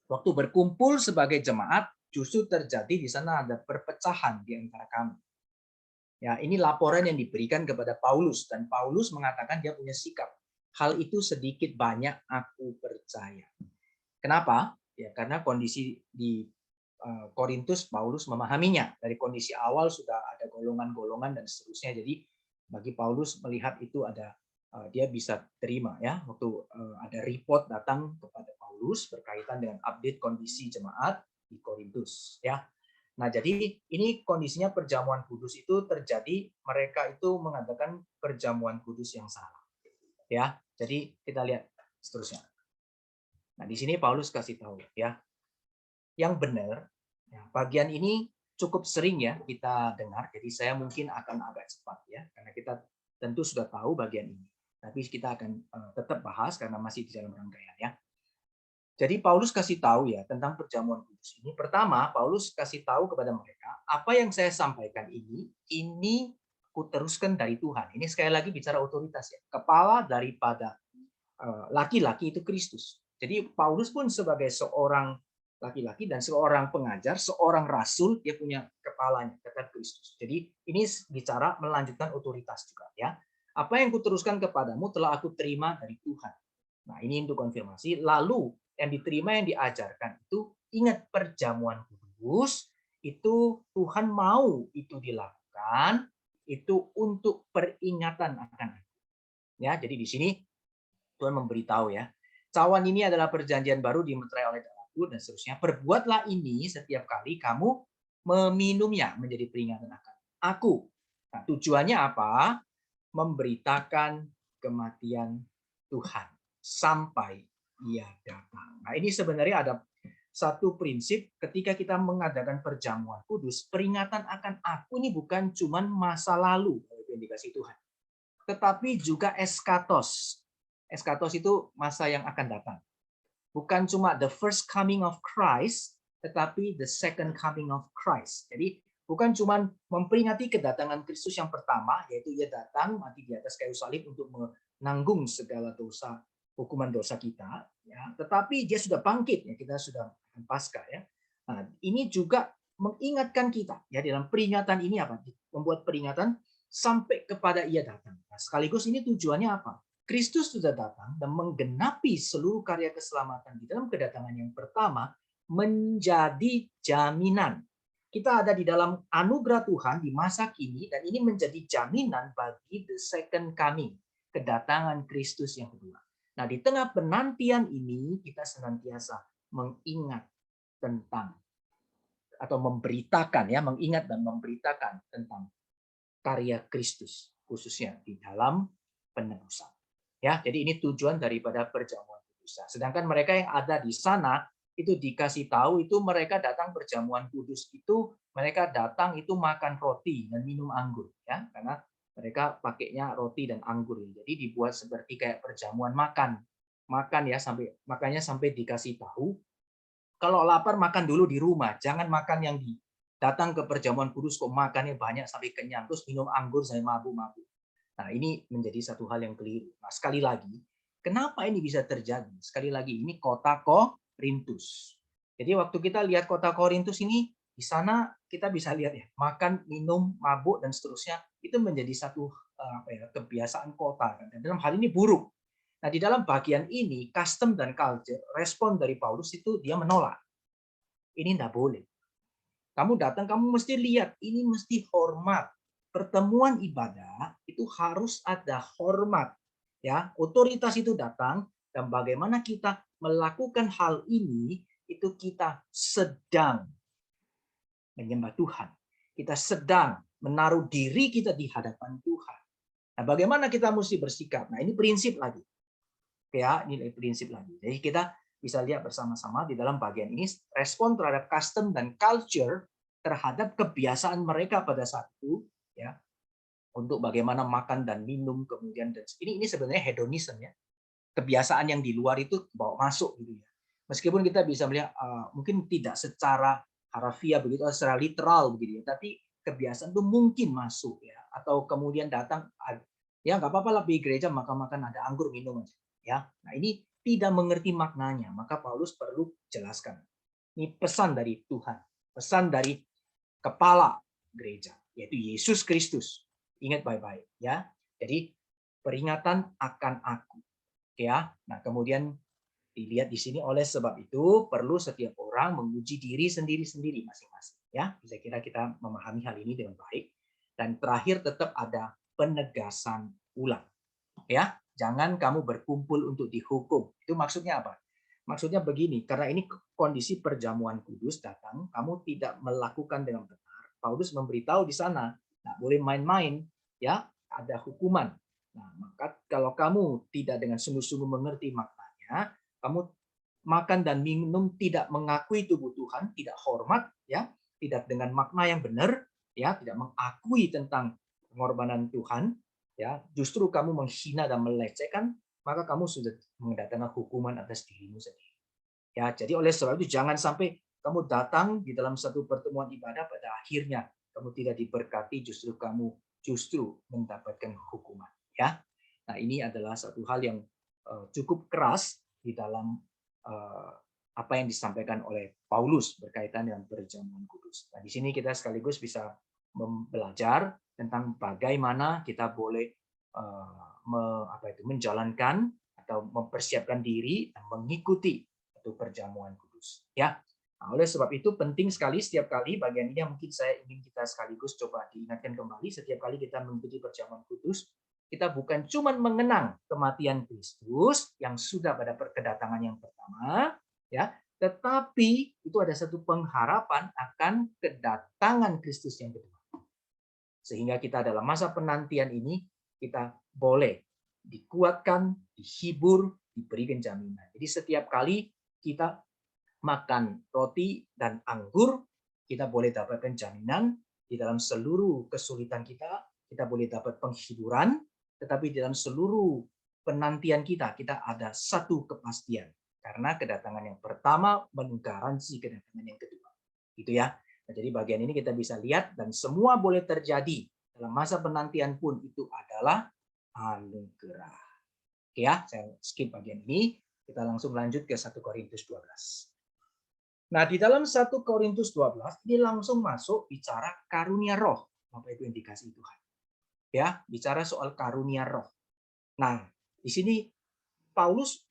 waktu berkumpul sebagai jemaat, justru terjadi di sana ada perpecahan di antara kami. Ya, ini laporan yang diberikan kepada Paulus dan Paulus mengatakan dia punya sikap. Hal itu sedikit banyak aku percaya. Kenapa? Ya, karena kondisi di Korintus Paulus memahaminya. Dari kondisi awal sudah ada golongan-golongan dan seterusnya. Jadi bagi Paulus melihat itu ada dia bisa terima ya waktu ada report datang kepada Paulus berkaitan dengan update kondisi jemaat di Korintus ya. Nah, jadi ini kondisinya perjamuan kudus itu terjadi, mereka itu mengadakan perjamuan kudus yang salah. Ya. Jadi kita lihat seterusnya. Nah, di sini Paulus kasih tahu ya. Yang benar, ya, bagian ini cukup sering ya kita dengar, jadi saya mungkin akan agak cepat ya, karena kita tentu sudah tahu bagian ini. Tapi kita akan tetap bahas karena masih di dalam rangkaian ya. Jadi Paulus kasih tahu ya tentang perjamuan kudus ini. Pertama, Paulus kasih tahu kepada mereka, apa yang saya sampaikan ini kuteruskan dari Tuhan. Ini sekali lagi bicara otoritas ya. Kepala daripada laki-laki itu Kristus. Jadi Paulus pun sebagai seorang laki-laki dan seorang pengajar, seorang rasul, dia punya kepalanya, kata Kristus. Jadi ini bicara melanjutkan otoritas juga ya. Apa yang kuteruskan kepadamu telah aku terima dari Tuhan. Nah, ini untuk konfirmasi. Lalu yang diterima, yang diajarkan itu, ingat perjamuan kudus itu Tuhan mau itu dilakukan itu untuk peringatan akan aku. Ya, jadi di sini Tuhan memberitahu ya, cawan ini adalah perjanjian baru dimeterai oleh darahku dan seterusnya. Perbuatlah ini setiap kali kamu meminumnya menjadi peringatan akan aku. Nah, tujuannya apa? Memberitakan kematian Tuhan sampai Ia datang. Nah, ini sebenarnya ada satu prinsip ketika kita mengadakan perjamuan kudus, peringatan akan aku ini bukan cuma masa lalu, itu indikasi Tuhan, tetapi juga eskatos. Eskatos itu masa yang akan datang. Bukan cuma the first coming of Christ, tetapi the second coming of Christ. Jadi bukan cuma memperingati kedatangan Kristus yang pertama, yaitu Ia datang mati di atas kayu salib untuk menanggung segala dosa, hukuman dosa kita, ya. Tetapi Dia sudah bangkit, ya, kita sudah Paskah ya. Nah, ini juga mengingatkan kita ya dalam peringatan ini apa? Membuat peringatan sampai kepada Ia datang. Nah, sekaligus ini tujuannya apa? Kristus sudah datang dan menggenapi seluruh karya keselamatan di dalam kedatangan yang pertama menjadi jaminan. Kita ada di dalam anugerah Tuhan di masa kini dan ini menjadi jaminan bagi the second coming, kedatangan Kristus yang kedua. Nah, di tengah penantian ini kita senantiasa mengingat tentang atau memberitakan ya, mengingat dan memberitakan tentang karya Kristus khususnya di dalam penebusan. Ya, jadi ini tujuan daripada perjamuan kudus. Sedangkan mereka yang ada di sana itu dikasih tahu itu mereka datang perjamuan kudus itu mereka datang itu makan roti dan minum anggur ya, karena mereka pakainya roti dan anggur. Jadi dibuat seperti kayak perjamuan makan. Makan ya sampai makanya sampai dikasih tahu kalau lapar makan dulu di rumah, jangan makan yang di datang ke perjamuan kudus kok makannya banyak sampai kenyang terus minum anggur sampai mabuk-mabuk. Nah, ini menjadi satu hal yang keliru. Nah, sekali lagi, kenapa ini bisa terjadi? Sekali lagi, ini kota Korintus. Jadi waktu kita lihat kota Korintus ini, di sana kita bisa lihat ya, makan, minum, mabuk, dan seterusnya, itu menjadi satu kebiasaan kota. Dan dalam hal ini buruk. Nah, di dalam bagian ini, custom dan culture, respon dari Paulus itu dia menolak. Ini tidak boleh. Kamu datang, kamu mesti lihat, ini mesti hormat. Pertemuan ibadah itu harus ada hormat, ya. Otoritas itu datang dan bagaimana kita melakukan hal ini itu kita sedang menyembah Tuhan. Kita sedang menaruh diri kita di hadapan Tuhan. Nah, bagaimana kita mesti bersikap? Nah, ini prinsip lagi. Ya, ini prinsip lagi. Jadi kita bisa lihat bersama-sama di dalam bagian ini respon terhadap custom dan culture terhadap kebiasaan mereka pada saat itu, ya, untuk bagaimana makan dan minum, kemudian dan ini sebenarnya hedonism, ya, kebiasaan yang di luar itu bawa masuk gitu ya. Meskipun kita bisa melihat mungkin tidak secara harfiah begitu, secara literal begitu ya, tapi kebiasaan itu mungkin masuk ya, atau kemudian datang ya nggak apa-apa lah di gereja makan ada anggur minum aja ya. Nah ini tidak mengerti maknanya, maka Paulus perlu jelaskan. Ini pesan dari Tuhan, pesan dari kepala gereja, yaitu Yesus Kristus. Ingat baik-baik ya. Jadi peringatan akan aku ya. Nah, kemudian dilihat di sini oleh sebab itu perlu setiap orang menguji diri sendiri-sendiri masing-masing ya. Bisa kira kita memahami hal ini dengan baik. Dan terakhir tetap ada penegasan ulang. Ya, jangan kamu berkumpul untuk dihukum. Itu maksudnya apa? Maksudnya begini, karena ini kondisi perjamuan kudus datang, kamu tidak melakukan dengan benar. Paulus memberitahu di sana, nggak boleh main-main, ya, ada hukuman. Nah, maka kalau kamu tidak dengan sungguh-sungguh mengerti maknanya, kamu makan dan minum tidak mengakui tubuh Tuhan, tidak hormat, ya, tidak dengan makna yang benar, ya, tidak mengakui tentang pengorbanan Tuhan, ya, justru kamu menghina dan melecehkan, maka kamu sudah mendatangkan hukuman atas dirimu sendiri. Ya, jadi oleh sebab itu jangan sampai kamu datang di dalam satu pertemuan ibadah pada akhirnya kamu tidak diberkati, justru kamu mendapatkan hukuman. Ya, nah ini adalah satu hal yang cukup keras di dalam apa yang disampaikan oleh Paulus berkaitan dengan perjamuan kudus. Nah, di sini kita sekaligus bisa belajar tentang bagaimana kita boleh menjalankan atau mempersiapkan diri dan mengikuti itu perjamuan kudus. Ya, nah, oleh sebab itu penting sekali setiap kali bagian ini yang mungkin saya ingin kita sekaligus coba diingatkan kembali setiap kali kita mengikuti perjamuan kudus, kita bukan cuma mengenang kematian Kristus yang sudah pada kedatangan yang pertama, ya, tetapi itu ada satu pengharapan akan kedatangan Kristus yang kedua. Sehingga kita dalam masa penantian ini kita boleh dikuatkan, dihibur, diberikan jaminan. Jadi setiap kali kita makan roti dan anggur, kita boleh dapatkan jaminan di dalam seluruh kesulitan kita boleh dapat penghiburan, tetapi di dalam seluruh penantian kita ada satu kepastian. Karena kedatangan yang pertama menggaransi kedatangan yang kedua. Gitu ya. Nah, jadi bagian ini kita bisa lihat dan semua boleh terjadi dalam masa penantian pun itu adalah anugerah. Oke ya, saya skip bagian ini. Kita langsung lanjut ke 1 Korintus 12. Nah, di dalam 1 Korintus 12 ini langsung masuk bicara karunia roh. Bapak Ibu yang dikasihi Tuhan. Ya, bicara soal karunia roh. Nah, di sini Paulus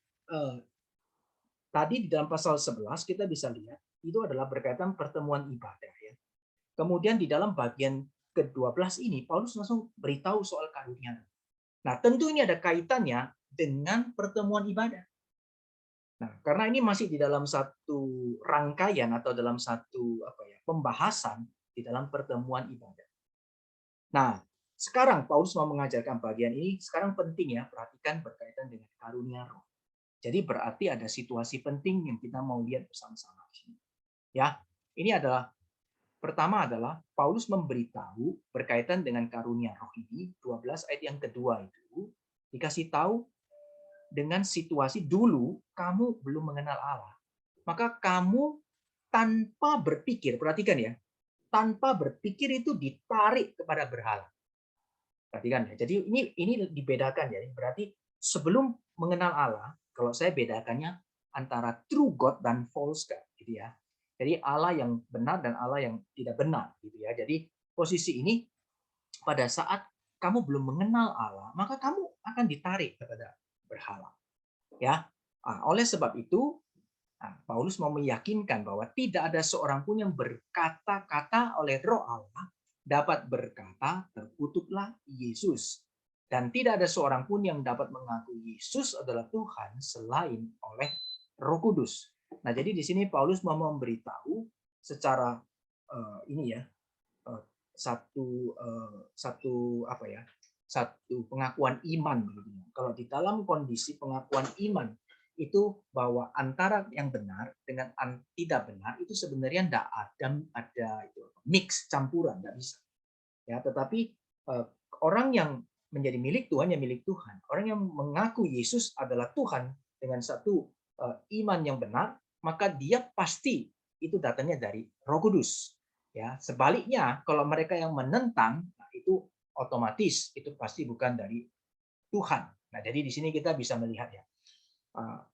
tadi di dalam pasal 11 kita bisa lihat itu adalah berkaitan pertemuan ibadah ya. Kemudian di dalam bagian ke-12 ini Paulus langsung beritahu soal karunia. Nah, tentu ini ada kaitannya dengan pertemuan ibadah. Nah, karena ini masih di dalam satu rangkaian atau dalam satu pembahasan di dalam pertemuan ibadah. Nah, sekarang Paulus mau mengajarkan bagian ini, sekarang penting ya, perhatikan berkaitan dengan karunia roh. Jadi berarti ada situasi penting yang kita mau lihat bersama-sama. Ya, ini adalah pertama adalah Paulus memberitahu berkaitan dengan karunia roh ini 12 ayat yang kedua itu dikasih tahu dengan situasi dulu kamu belum mengenal Allah. Maka kamu tanpa berpikir, perhatikan ya, tanpa berpikir itu ditarik kepada berhala. Perhatikan ya. Jadi ini dibedakan ya. Berarti sebelum mengenal Allah, kalau saya bedakannya antara true God dan false God gitu ya. Jadi Allah yang benar dan Allah yang tidak benar gitu ya. Jadi posisi ini pada saat kamu belum mengenal Allah, maka kamu akan ditarik kepada berhala. Ya. Nah, oleh sebab itu Paulus mau meyakinkan bahwa tidak ada seorang pun yang berkata-kata oleh Roh Allah dapat berkata, terkutuklah Yesus. Dan tidak ada seorang pun yang dapat mengaku Yesus adalah Tuhan selain oleh Roh Kudus. Nah, jadi di sini Paulus mau memberitahu secara satu apa ya? Satu pengakuan iman begitu. Kalau di dalam kondisi pengakuan iman itu bahwa antara yang benar dengan tidak benar itu sebenarnya tidak ada itu mix campuran, tidak bisa. Ya, tetapi orang yang menjadi milik Tuhan ya milik Tuhan. Orang yang mengaku Yesus adalah Tuhan dengan satu iman yang benar, maka dia pasti itu datangnya dari Roh Kudus. Ya, sebaliknya kalau mereka yang menentang, nah itu otomatis itu pasti bukan dari Tuhan. Nah, jadi di sini kita bisa melihat ya.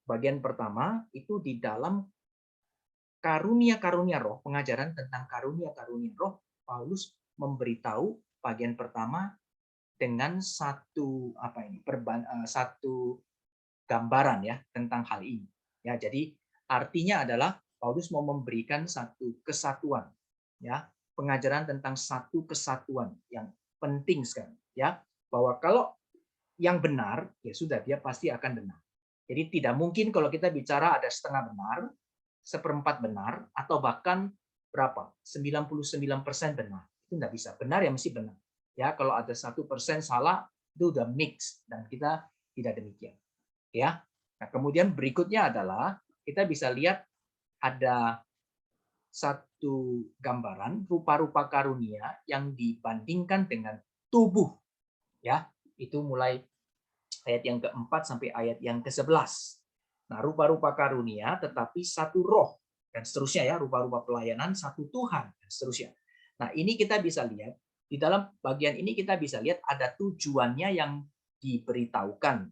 Bagian pertama itu di dalam karunia-karunia roh, pengajaran tentang karunia-karunia roh, Paulus memberitahu bagian pertama dengan satu gambaran ya tentang hal ini. Ya, jadi artinya adalah Paulus mau memberikan satu kesatuan ya, pengajaran tentang satu kesatuan yang penting sekali ya, bahwa kalau yang benar ya sudah dia pasti akan benar. Jadi tidak mungkin kalau kita bicara ada setengah benar, seperempat benar, atau bahkan berapa 99% benar. Itu tidak bisa. Benar ya mesti benar. Ya, kalau ada 1% salah itu udah mix dan kita tidak demikian. Ya. Nah, kemudian berikutnya adalah kita bisa lihat ada satu gambaran rupa-rupa karunia yang dibandingkan dengan tubuh. Ya, itu mulai ayat yang keempat sampai ayat yang ke-11. Nah, rupa-rupa karunia tetapi satu roh dan seterusnya ya, rupa-rupa pelayanan satu Tuhan dan seterusnya. Nah, ini kita bisa lihat di dalam bagian ini kita bisa lihat ada tujuannya yang diberitahukan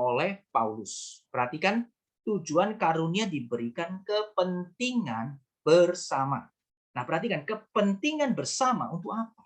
oleh Paulus. Perhatikan, tujuan karunia diberikan kepentingan bersama. Nah, perhatikan kepentingan bersama untuk apa?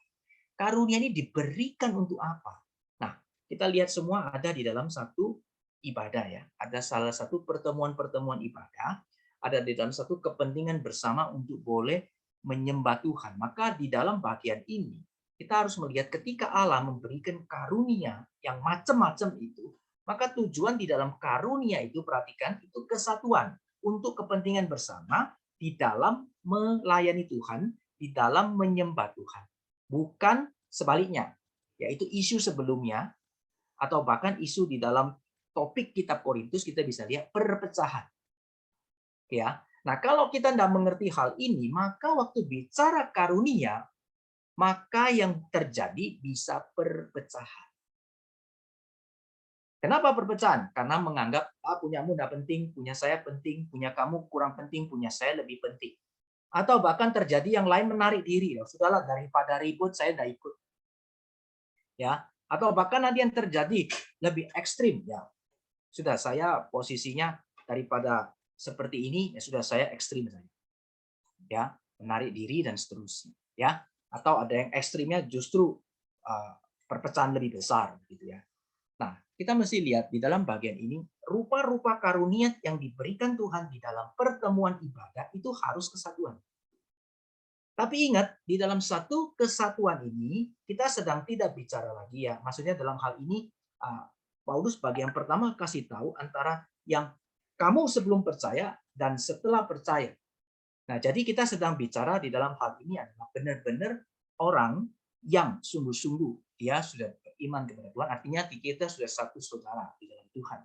Karunia ini diberikan untuk apa? Nah, kita lihat semua ada di dalam satu ibadah ya. Ada salah satu pertemuan-pertemuan ibadah, ada di dalam satu kepentingan bersama untuk boleh menyembah Tuhan. Maka di dalam bagian ini kita harus melihat ketika Allah memberikan karunia yang macam-macam itu, maka tujuan di dalam karunia itu perhatikan itu kesatuan untuk kepentingan bersama di dalam melayani Tuhan, di dalam menyembah Tuhan. Bukan sebaliknya, yaitu isu sebelumnya atau bahkan isu di dalam topik kitab Korintus kita bisa lihat perpecahan. Ya. Nah, kalau kita tidak mengerti hal ini, maka waktu bicara karunia, maka yang terjadi bisa perpecahan. Kenapa perpecahan? Karena menganggap punyamu tidak penting, punya saya penting, punya kamu kurang penting, punya saya lebih penting. Atau bahkan terjadi yang lain menarik diri. Sudahlah, daripada ribut saya tidak ikut. Ya, atau bahkan nanti yang terjadi lebih ekstrim ya. Sudah saya posisinya daripada seperti ini ya sudah saya ekstrim saja. Ya, menarik diri dan seterusnya, ya. Atau ada yang ekstrimnya justru perpecahan lebih besar gitu ya. Nah, kita mesti lihat di dalam bagian ini rupa-rupa karunia yang diberikan Tuhan di dalam pertemuan ibadah itu harus kesatuan. Tapi ingat, di dalam satu kesatuan ini, kita sedang tidak bicara lagi ya. Maksudnya dalam hal ini, Paulus bagian pertama kasih tahu antara yang kamu sebelum percaya dan setelah percaya. Nah, jadi kita sedang bicara di dalam hal ini adalah benar-benar orang yang sungguh-sungguh dia sudah beriman kepada Tuhan. Artinya kita sudah satu saudara di dalam Tuhan.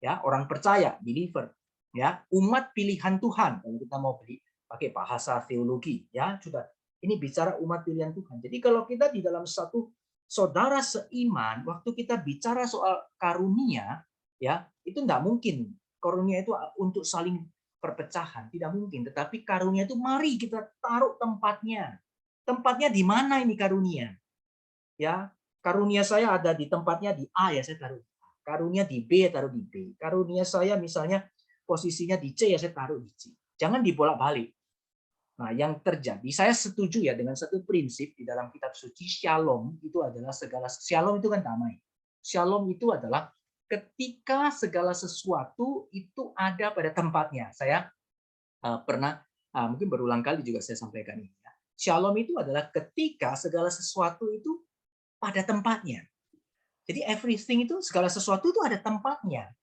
Ya, orang percaya, believer. Ya, umat pilihan Tuhan. Kalau kita mau pakai bahasa teologi ya sudah ini bicara umat pilihan Tuhan. Jadi kalau kita di dalam satu saudara seiman waktu kita bicara soal karunia ya itu tidak mungkin karunia itu untuk saling perpecahan, tidak mungkin, tetapi karunia itu mari kita taruh tempatnya di mana ini karunia ya. Karunia saya ada di tempatnya di A ya saya taruh A. Karunia di B ya taruh di B. Karunia saya misalnya posisinya di C ya saya taruh di C. Jangan dibolak-balik. Nah, yang terjadi, saya setuju ya dengan satu prinsip di dalam kitab suci, shalom itu adalah shalom itu kan damai. Shalom itu adalah ketika segala sesuatu itu ada pada tempatnya. Saya pernah, mungkin berulang kali juga saya sampaikan ini. Shalom itu adalah ketika segala sesuatu itu pada tempatnya. Jadi everything itu, segala sesuatu itu ada tempatnya.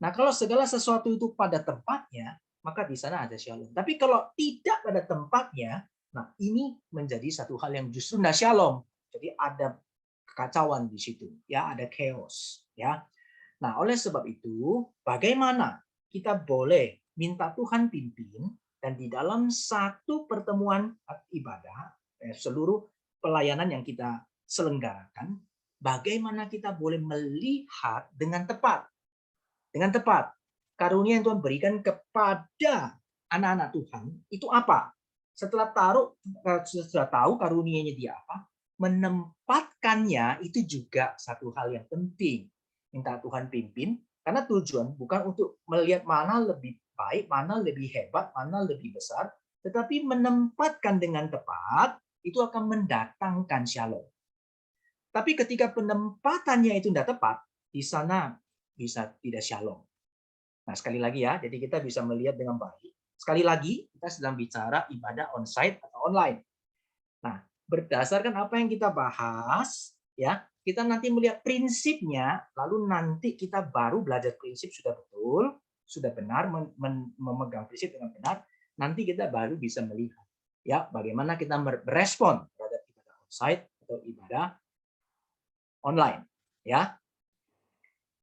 Nah, kalau segala sesuatu itu pada tempatnya, maka di sana ada shalom. Tapi kalau tidak pada tempatnya, Nah, ini menjadi satu hal yang justru nggak shalom. Jadi ada kekacauan di situ, ya, ada chaos, ya. Nah, oleh sebab itu, bagaimana kita boleh minta Tuhan pimpin dan di dalam satu pertemuan ibadah, seluruh pelayanan yang kita selenggarakan, bagaimana kita boleh melihat dengan tepat. Dengan tepat, karunia yang Tuhan berikan kepada anak-anak Tuhan itu apa? Setelah tahu karunia-Nya dia apa, menempatkannya itu juga satu hal yang penting. Minta Tuhan pimpin, karena tujuan bukan untuk melihat mana lebih baik, mana lebih hebat, mana lebih besar, tetapi menempatkan dengan tepat itu akan mendatangkan shalom. Tapi ketika penempatannya itu tidak tepat, di sana bisa tidak shalom. Nah, sekali lagi ya, jadi kita bisa melihat dengan baik. Sekali lagi, kita sedang bicara ibadah onsite atau online. Nah, berdasarkan apa yang kita bahas, ya, kita nanti melihat prinsipnya, lalu nanti kita baru belajar prinsip sudah betul, sudah benar, memegang prinsip dengan benar, nanti kita baru bisa melihat, ya, bagaimana kita merespon terhadap ibadah onsite atau ibadah online, ya.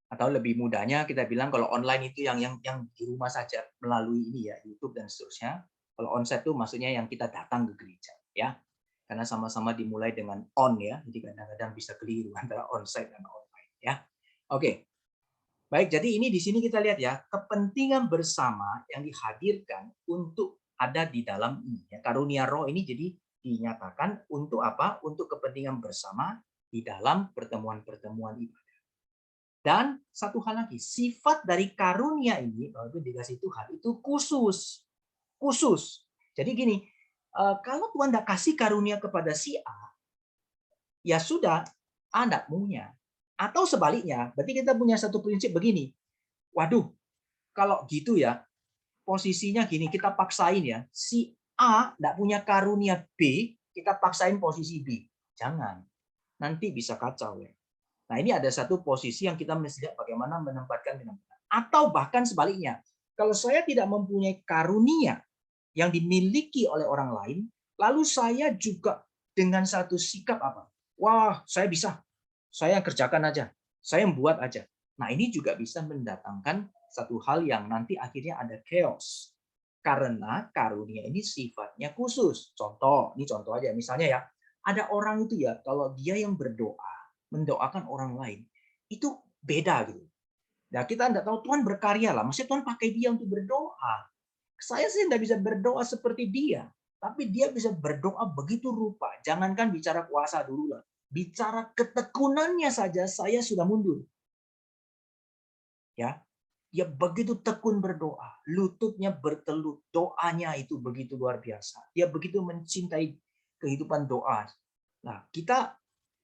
Atau lebih mudahnya kita bilang kalau online itu yang di rumah saja melalui ini ya, YouTube dan seterusnya. Kalau onsite itu maksudnya yang kita datang ke gereja, ya. Karena sama-sama dimulai dengan on ya, jadi kadang-kadang bisa keliru antara onsite dan online, ya. Oke. Baik, jadi ini di sini kita lihat ya, kepentingan bersama yang dihadirkan untuk ada di dalam ini ya. Karunia roh ini jadi dinyatakan untuk apa? Untuk kepentingan bersama di dalam pertemuan-pertemuan ibadah. Dan satu hal lagi, sifat dari karunia ini, kalau itu dikasih Tuhan, itu khusus. Khusus. Jadi gini, kalau Tuhan tidak kasih karunia kepada si A, ya sudah, A tidak punya. Atau sebaliknya, berarti kita punya satu prinsip begini, waduh, kalau gitu ya, posisinya gini, kita paksain ya, si A tidak punya karunia B, kita paksain posisi B. Jangan, nanti bisa kacau ya. Nah, ini ada satu posisi yang kita mesti lihat bagaimana menempatkan dengan benar. Atau bahkan sebaliknya, kalau saya tidak mempunyai karunia yang dimiliki oleh orang lain, lalu saya juga dengan satu sikap apa? Wah, saya bisa. Saya kerjakan aja. Saya membuat aja. Nah, ini juga bisa mendatangkan satu hal yang nanti akhirnya ada chaos. Karena karunia ini sifatnya khusus. Contoh, ini contoh aja. Misalnya ya, ada orang itu ya, kalau dia yang berdoa, mendoakan orang lain, itu beda gitu. Nah, kita tidak tahu Tuhan berkarya lah. Maksudnya Tuhan pakai dia untuk berdoa. Saya sih tidak bisa berdoa seperti dia. Tapi dia bisa berdoa begitu rupa. Jangankan bicara kuasa dulu lah. Bicara ketekunannya saja saya sudah mundur. Ya, dia begitu tekun berdoa. Lututnya bertelut. Doanya itu begitu luar biasa. Dia begitu mencintai kehidupan doa. Nah, kita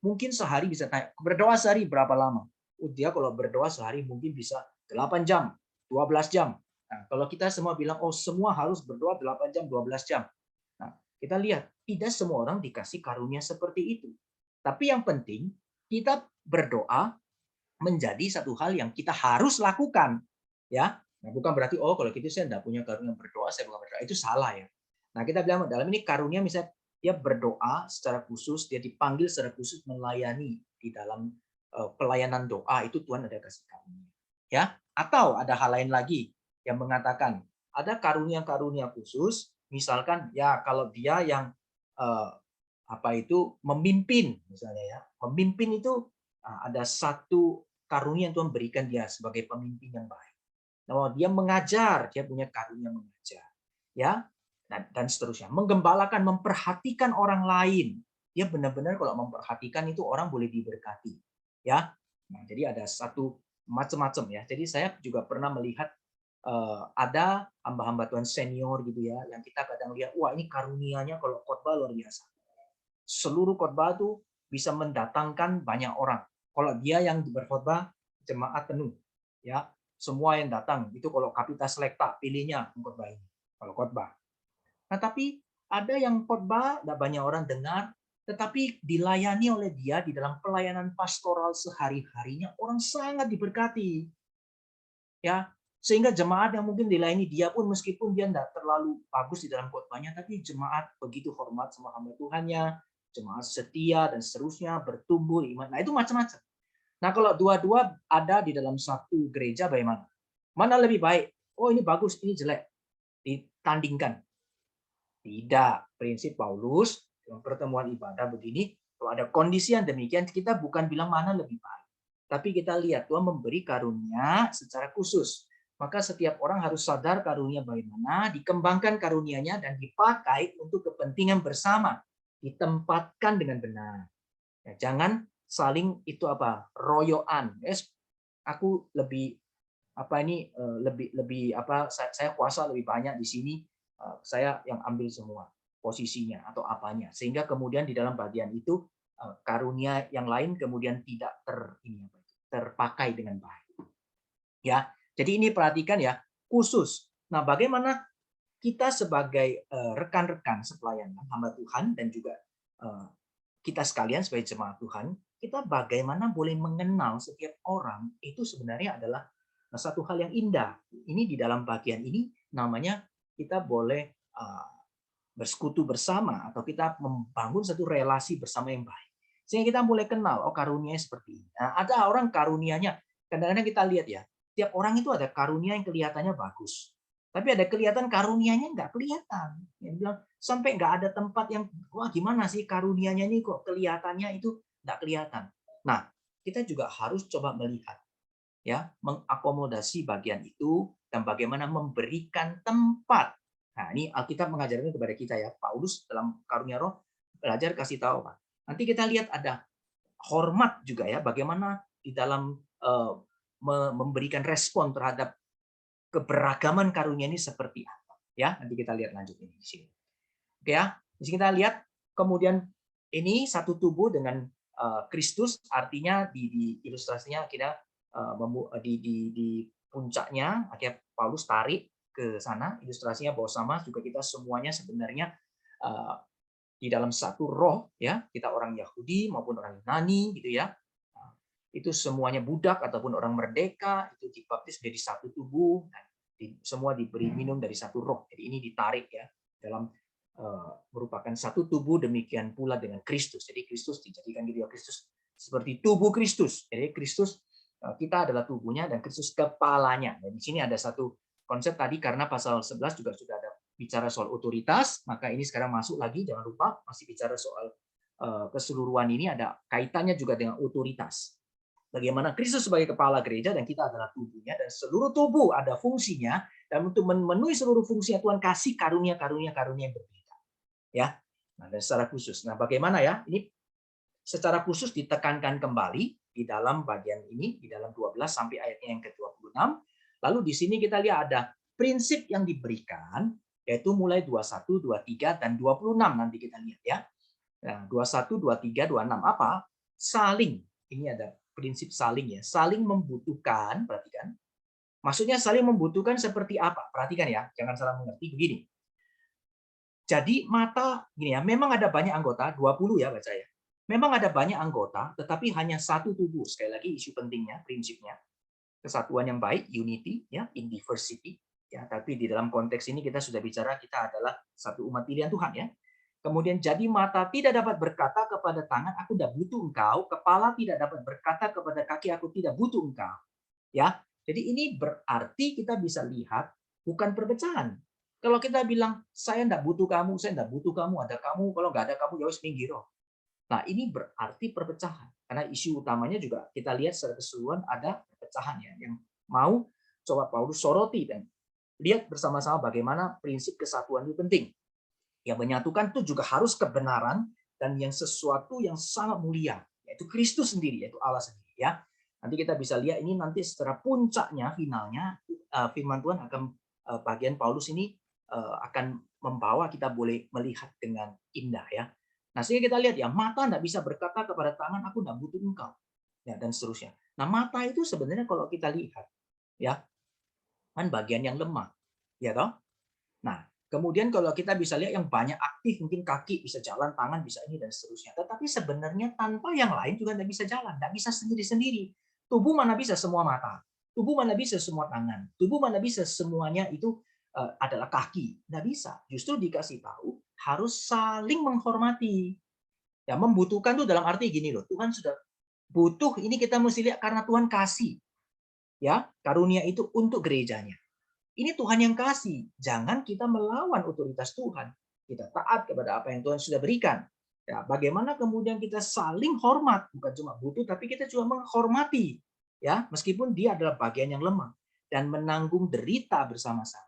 mungkin sehari bisa tanya, berdoa sehari berapa lama? Dia kalau berdoa sehari mungkin bisa 8 jam, 12 jam. Nah, kalau kita semua bilang, oh semua harus berdoa 8 jam, 12 jam. Nah, kita lihat, tidak semua orang dikasih karunia seperti itu. Tapi yang penting, kita berdoa menjadi satu hal yang kita harus lakukan. Ya, nah, bukan berarti, oh kalau gitu saya tidak punya karunia berdoa, saya bukan berdoa. Itu salah ya. Nah, kita bilang dalam ini karunia misalnya, dia berdoa secara khusus, dia dipanggil secara khusus melayani di dalam pelayanan doa, itu Tuhan ada kasih karunia. Ya, atau ada hal lain lagi yang mengatakan ada karunia-karunia khusus, misalkan ya kalau dia yang apa itu memimpin misalnya ya. Memimpin itu ada satu karunia yang Tuhan berikan dia sebagai pemimpin yang baik. Nah, dia mengajar, dia punya karunia mengajar. Ya, dan seterusnya. Menggembalakan, memperhatikan orang lain. Dia benar-benar kalau memperhatikan itu orang boleh diberkati. Ya. Nah, jadi ada satu macam-macam ya. Jadi saya juga pernah melihat ada hamba-hamba Tuhan senior gitu ya, yang kita kadang lihat, wah ini karunianya kalau khotbah luar biasa. Seluruh khotbah itu bisa mendatangkan banyak orang. Kalau dia yang berkhotbah, jemaat penuh. Ya, semua yang datang itu kalau Kapitas Selekta pilihnya khotbah ini. Kalau khotbah. Nah, tapi ada yang khotbah tidak banyak orang dengar, tetapi dilayani oleh dia di dalam pelayanan pastoral sehari-harinya orang sangat diberkati. Ya, Sehingga jemaat yang mungkin dilayani dia pun meskipun dia tidak terlalu bagus di dalam khotbahnya, tapi jemaat begitu hormat sama hamba Tuhannya, jemaat setia dan seterusnya bertumbuh iman. Nah itu macam-macam. Nah kalau dua-dua ada di dalam satu gereja bagaimana? Mana lebih baik? Oh ini bagus, ini jelek. Ditandingkan. Tidak. Prinsip Paulus dalam pertemuan ibadah begini, kalau ada kondisi yang demikian, kita bukan bilang mana lebih baik. Tapi kita lihat Tuhan memberi karunia secara khusus. Maka setiap orang harus sadar karunia bagaimana, dikembangkan karunianya dan dipakai untuk kepentingan bersama, ditempatkan dengan benar. Ya, jangan saling itu apa royoan. Aku lebih apa ini lebih apa saya kuasa lebih banyak di sini, saya yang ambil semua posisinya atau apanya, sehingga kemudian di dalam bagian itu karunia yang lain kemudian tidak terpakai dengan baik. Ya, jadi ini perhatikan ya, khusus. Nah, bagaimana kita sebagai rekan-rekan sepelayanan hamba Tuhan dan juga kita sekalian sebagai jemaat Tuhan, kita bagaimana boleh mengenal setiap orang itu sebenarnya adalah satu hal yang indah. Ini di dalam bagian ini namanya kita boleh bersekutu bersama atau kita membangun satu relasi bersama yang baik. Sehingga kita mulai kenal, oh karunianya seperti ini. Nah, ada orang karunianya, kadang-kadang kita lihat ya, tiap orang itu ada karunia yang kelihatannya bagus. Tapi ada kelihatan karunianya nggak kelihatan. Yang bilang, sampai nggak ada tempat yang, wah gimana sih karunianya ini kok kelihatannya itu nggak kelihatan. Nah, kita juga harus coba melihat, ya, mengakomodasi bagian itu dan bagaimana memberikan tempat. Nah, ini Alkitab mengajarkan kepada kita ya, Paulus dalam karunia roh belajar kasih tahu Pak. Nanti kita lihat ada hormat juga ya, bagaimana di dalam memberikan respon terhadap keberagaman karunia ini seperti apa. Ya, nanti kita lihat lanjut ini di sini. Oke ya, di sini kita lihat kemudian ini satu tubuh dengan Kristus, artinya di ilustrasinya kita di puncaknya akhirnya Paulus tarik ke sana, ilustrasinya bahwa sama juga kita semuanya sebenarnya di dalam satu roh ya, kita orang Yahudi maupun orang Yunani gitu ya. Itu semuanya budak ataupun orang merdeka itu dibaptis menjadi satu tubuh, semua diberi minum dari satu roh. Jadi ini ditarik ya dalam merupakan satu tubuh, demikian pula dengan Kristus. Jadi Kristus dijadikan gitu ya, Kristus seperti tubuh Kristus. Jadi Kristus kita adalah tubuhnya dan Kristus kepalanya. Dan di sini ada satu konsep tadi karena pasal 11 juga sudah ada bicara soal otoritas, maka ini sekarang masuk lagi, jangan lupa masih bicara soal keseluruhan ini ada kaitannya juga dengan otoritas. Bagaimana Kristus sebagai kepala gereja dan kita adalah tubuhnya dan seluruh tubuh ada fungsinya dan untuk memenuhi seluruh fungsi Tuhan kasih karunia-karunia yang berbeda. Ya. Nah, dan secara khusus. Nah, bagaimana ya? Ini secara khusus ditekankan kembali di dalam bagian ini di dalam 12 sampai ayatnya yang ke-26. Lalu di sini kita lihat ada prinsip yang diberikan yaitu mulai 21, 23 dan 26 nanti kita lihat ya. Nah, 21, 23, 26 apa? Saling. Ini ada prinsip saling ya, saling membutuhkan, perhatikan. Maksudnya saling membutuhkan seperti apa? Perhatikan ya, jangan salah mengerti begini. Jadi mata gini ya, memang ada banyak anggota, 20 ya baca ya. Memang ada banyak anggota, tetapi hanya satu tubuh. Sekali lagi isu pentingnya, prinsipnya. Kesatuan yang baik, unity ya, in diversity ya, tapi di dalam konteks ini kita sudah bicara kita adalah satu umat pilihan Tuhan ya. Kemudian jadi mata tidak dapat berkata kepada tangan, aku tidak butuh engkau. Kepala tidak dapat berkata kepada kaki, aku tidak butuh engkau. Ya, jadi ini berarti kita bisa lihat bukan perpecahan. Kalau kita bilang saya tidak butuh kamu, saya tidak butuh kamu, ada kamu, kalau nggak ada kamu ya wis minggir. Nah ini berarti perpecahan. Karena isu utamanya juga kita lihat secara keseluruhan ada perpecahan ya, yang mau coba Paulus soroti dan lihat bersama-sama bagaimana prinsip kesatuan itu penting. Yang menyatukan itu juga harus kebenaran dan yang sesuatu yang sangat mulia, yaitu Kristus sendiri, yaitu Allah sendiri. Ya, nanti kita bisa lihat ini nanti secara puncaknya, finalnya, firman Tuhan akan bagian Paulus ini akan membawa kita boleh melihat dengan indah ya. Nah, sehingga kita lihat ya, mata tidak bisa berkata kepada tangan, aku tidak butuh engkau, ya dan seterusnya. Nah, mata itu sebenarnya kalau kita lihat, ya kan bagian yang lemah, ya toh. Nah, kemudian kalau kita bisa lihat yang banyak aktif, mungkin kaki bisa jalan, tangan bisa ini dan seterusnya. Tetapi sebenarnya tanpa yang lain juga tidak bisa jalan, tidak bisa sendiri-sendiri. Tubuh mana bisa semua mata. Tubuh mana bisa semua tangan, tubuh mana bisa semuanya itu adalah kaki. Nggak bisa. Justru dikasih tahu harus saling menghormati. Ya, membutuhkan tuh dalam arti gini loh, Tuhan sudah butuh, ini kita mesti lihat karena Tuhan kasih. Ya, karunia itu untuk gerejanya. Ini Tuhan yang kasih. Jangan kita melawan otoritas Tuhan. Kita taat kepada apa yang Tuhan sudah berikan. Ya, bagaimana kemudian kita saling hormat, bukan cuma butuh, tapi kita juga menghormati. Ya, meskipun dia adalah bagian yang lemah dan menanggung derita bersama-sama.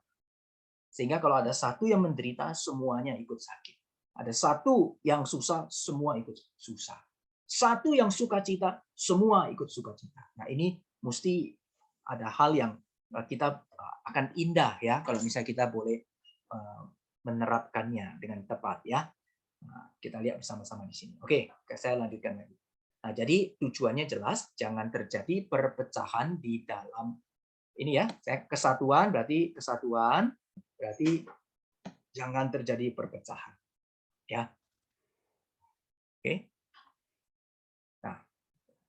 Sehingga kalau ada satu yang menderita, semuanya ikut sakit. Ada satu yang susah, semua ikut susah. Satu yang sukacita, semua ikut sukacita. Nah, ini mesti ada hal yang kita akan indah ya kalau misalnya kita boleh menerapkannya dengan tepat ya. Nah, kita lihat bersama-sama di sini. Oke, saya lanjutkan lagi. Nah, jadi tujuannya jelas, jangan terjadi perpecahan di dalam ini ya. Kesatuan berarti jangan terjadi perpecahan. Ya. Oke. Nah,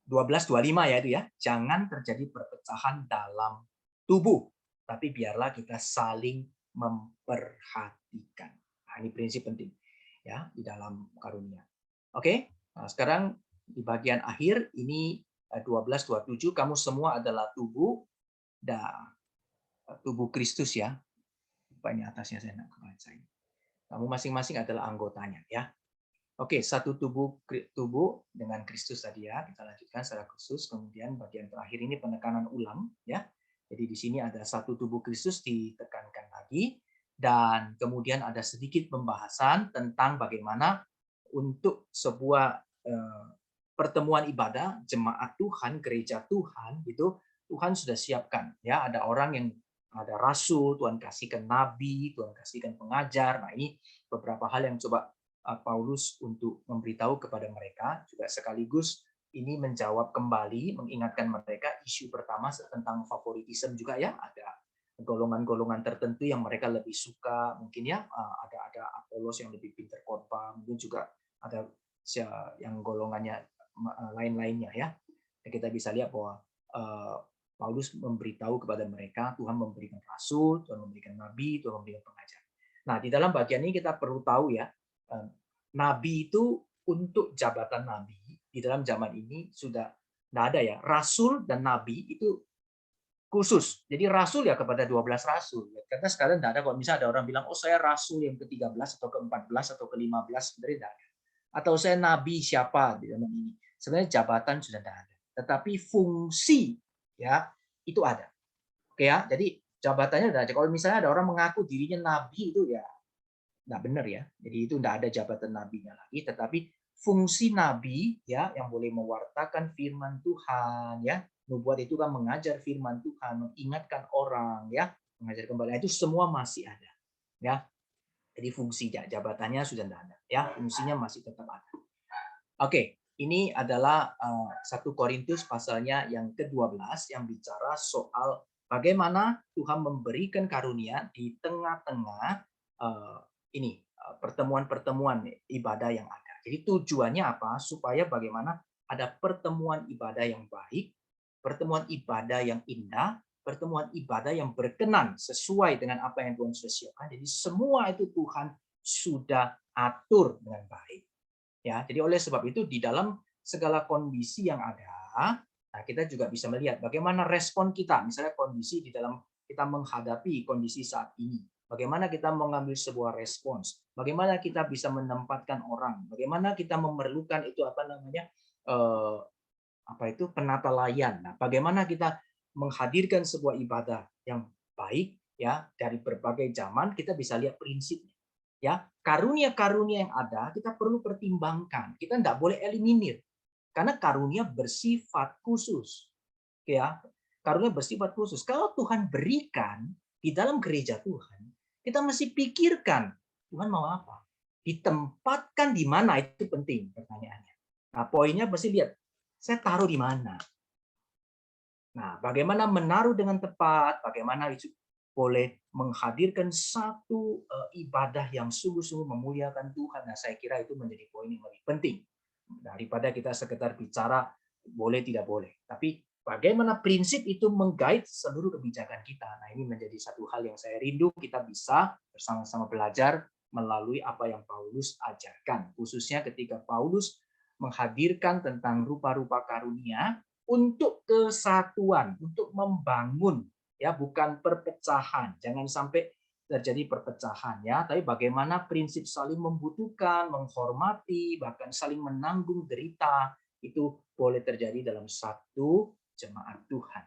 12:25 ya itu ya. Jangan terjadi perpecahan dalam tubuh, tapi biarlah kita saling memperhatikan. Nah, ini prinsip penting ya di dalam karunia. Oke. Nah, sekarang di bagian akhir ini 12:27 kamu semua adalah tubuh dan tubuh Kristus ya. Banyak atasnya saya nak baca ini. Kamu masing-masing adalah anggotanya ya. Oke, satu tubuh dengan Kristus tadi ya. Kita lanjutkan secara khusus. Kemudian bagian terakhir ini penekanan ulang ya. Jadi di sini ada satu tubuh Kristus ditekankan lagi dan kemudian ada sedikit pembahasan tentang bagaimana untuk sebuah pertemuan ibadah jemaat Tuhan, gereja Tuhan itu Tuhan sudah siapkan ya. Ada orang yang ada rasul, Tuhan kasihkan nabi, Tuhan kasihkan pengajar. Nah, ini beberapa hal yang coba Paulus untuk memberitahu kepada mereka, juga sekaligus ini menjawab kembali, mengingatkan mereka isu pertama tentang favoritisme juga ya, ada golongan-golongan tertentu yang mereka lebih suka, mungkin ya ada Apolos yang lebih pintar khotbah, mungkin juga ada yang golongannya lain-lainnya ya. Kita bisa lihat bahwa Paulus memberitahu kepada mereka, Tuhan memberikan rasul, Tuhan memberikan nabi, Tuhan memberikan pengajar. Nah, di dalam bagian ini kita perlu tahu ya, nabi itu untuk jabatan nabi di dalam zaman ini sudah tidak ada ya. Rasul dan nabi itu khusus. Jadi rasul ya kepada 12 rasul. Karena sekarang tidak ada kalau misalnya ada orang bilang, oh saya rasul yang ke-13 atau ke-14 atau ke-15, sebenarnya tidak ada. Atau saya nabi siapa di zaman ini. Sebenarnya jabatan sudah tidak ada. Tetapi fungsi ya itu ada. Oke ya. Jadi jabatannya sudah ada. Kalau misalnya ada orang mengaku dirinya nabi itu ya nggak benar ya. Jadi itu nggak ada jabatan nabinya lagi, tetapi fungsi nabi ya yang boleh mewartakan firman Tuhan ya. Nubuat itu kan mengajar firman Tuhan, mengingatkan orang ya, mengajar kembali. Itu semua masih ada ya. Jadi fungsi jabatannya sudah tidak ada ya, fungsinya masih tetap ada. Oke, ini adalah 1 Korintus pasalnya yang ke-12 yang bicara soal bagaimana Tuhan memberikan karunia di tengah-tengah ini pertemuan-pertemuan ibadah yang ada. Jadi tujuannya apa? Supaya bagaimana ada pertemuan ibadah yang baik, pertemuan ibadah yang indah, pertemuan ibadah yang berkenan sesuai dengan apa yang Tuhan sudah siapkan. Jadi semua itu Tuhan sudah atur dengan baik. Ya, jadi oleh sebab itu di dalam segala kondisi yang ada, nah kita juga bisa melihat bagaimana respon kita, misalnya kondisi di dalam kita menghadapi kondisi saat ini. Bagaimana kita mengambil sebuah respons, bagaimana kita bisa menempatkan orang, bagaimana kita memerlukan itu penata layan. Nah, bagaimana kita menghadirkan sebuah ibadah yang baik ya dari berbagai zaman, kita bisa lihat prinsipnya. Ya, karunia-karunia yang ada kita perlu pertimbangkan. Kita tidak boleh eliminir karena karunia bersifat khusus. Ya, karunia bersifat khusus. Kalau Tuhan berikan di dalam gereja Tuhan, kita mesti pikirkan Tuhan mau apa. Ditempatkan di mana itu penting pertanyaannya. Nah, poinnya mesti lihat saya taruh di mana. Nah, bagaimana menaruh dengan tepat, bagaimana itu boleh menghadirkan satu ibadah yang sungguh-sungguh memuliakan Tuhan. Nah, saya kira itu menjadi poin yang lebih penting daripada kita sekedar bicara boleh tidak boleh. Tapi bagaimana prinsip itu menggait seluruh kebijakan kita. Nah, ini menjadi satu hal yang saya rindu kita bisa bersama-sama belajar melalui apa yang Paulus ajarkan. Khususnya ketika Paulus menghadirkan tentang rupa-rupa karunia untuk kesatuan, untuk membangun, ya, bukan perpecahan. Jangan sampai terjadi perpecahan, ya, tapi bagaimana prinsip saling membutuhkan, menghormati, bahkan saling menanggung derita itu boleh terjadi dalam satu jemaat Tuhan.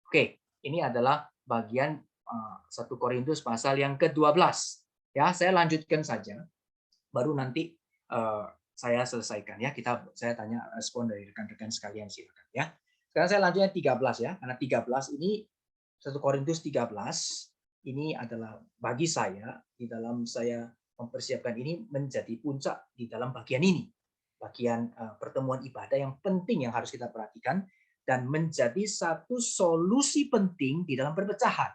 Oke, ini adalah bagian 1 Korintus pasal yang ke-12. Ya, saya lanjutkan saja. Baru nanti saya selesaikan, ya. Saya tanya respon dari rekan-rekan sekalian, silakan, ya. Sekarang saya lanjutnya 13, ya. Karena 13 ini 1 Korintus 13 ini adalah bagi saya di dalam saya mempersiapkan ini menjadi puncak di dalam bagian ini. Bagian pertemuan ibadah yang penting yang harus kita perhatikan dan menjadi satu solusi penting di dalam perpecahan.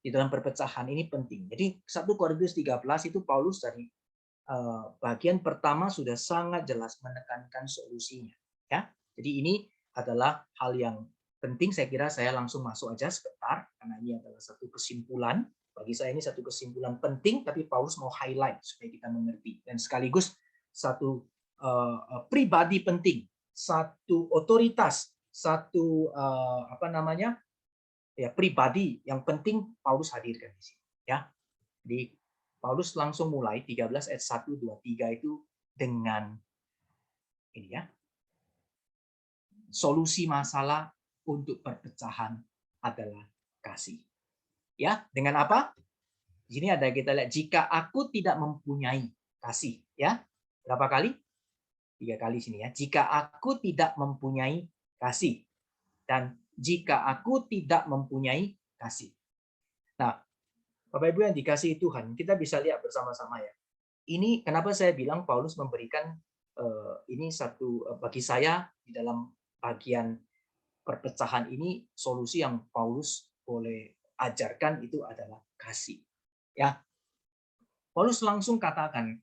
Di dalam perpecahan ini penting. Jadi 1 Korintus 13 itu Paulus dari bagian pertama sudah sangat jelas menekankan solusinya, ya. Jadi ini adalah hal yang penting. Saya kira saya langsung masuk aja sebentar karena ini adalah satu kesimpulan. Bagi saya ini satu kesimpulan penting, tapi Paulus mau highlight supaya kita mengerti dan sekaligus satu pribadi penting, satu otoritas, satu pribadi yang penting Paulus hadirkan di sini, ya. Jadi Paulus langsung mulai 13 ayat 1, 2, 3 itu dengan ini, ya. Solusi masalah untuk perpecahan adalah kasih. Ya, dengan apa? Di sini ada kita lihat, jika aku tidak mempunyai kasih, ya. Berapa kali? 3 kali sini, ya. Jika aku tidak mempunyai kasih dan jika aku tidak mempunyai kasih. Nah, Bapak Ibu yang dikasihi Tuhan, kita bisa lihat bersama-sama, ya. Ini kenapa saya bilang Paulus memberikan ini satu bagi saya di dalam bagian perpecahan ini solusi yang Paulus boleh ajarkan itu adalah kasih. Ya, Paulus langsung katakan,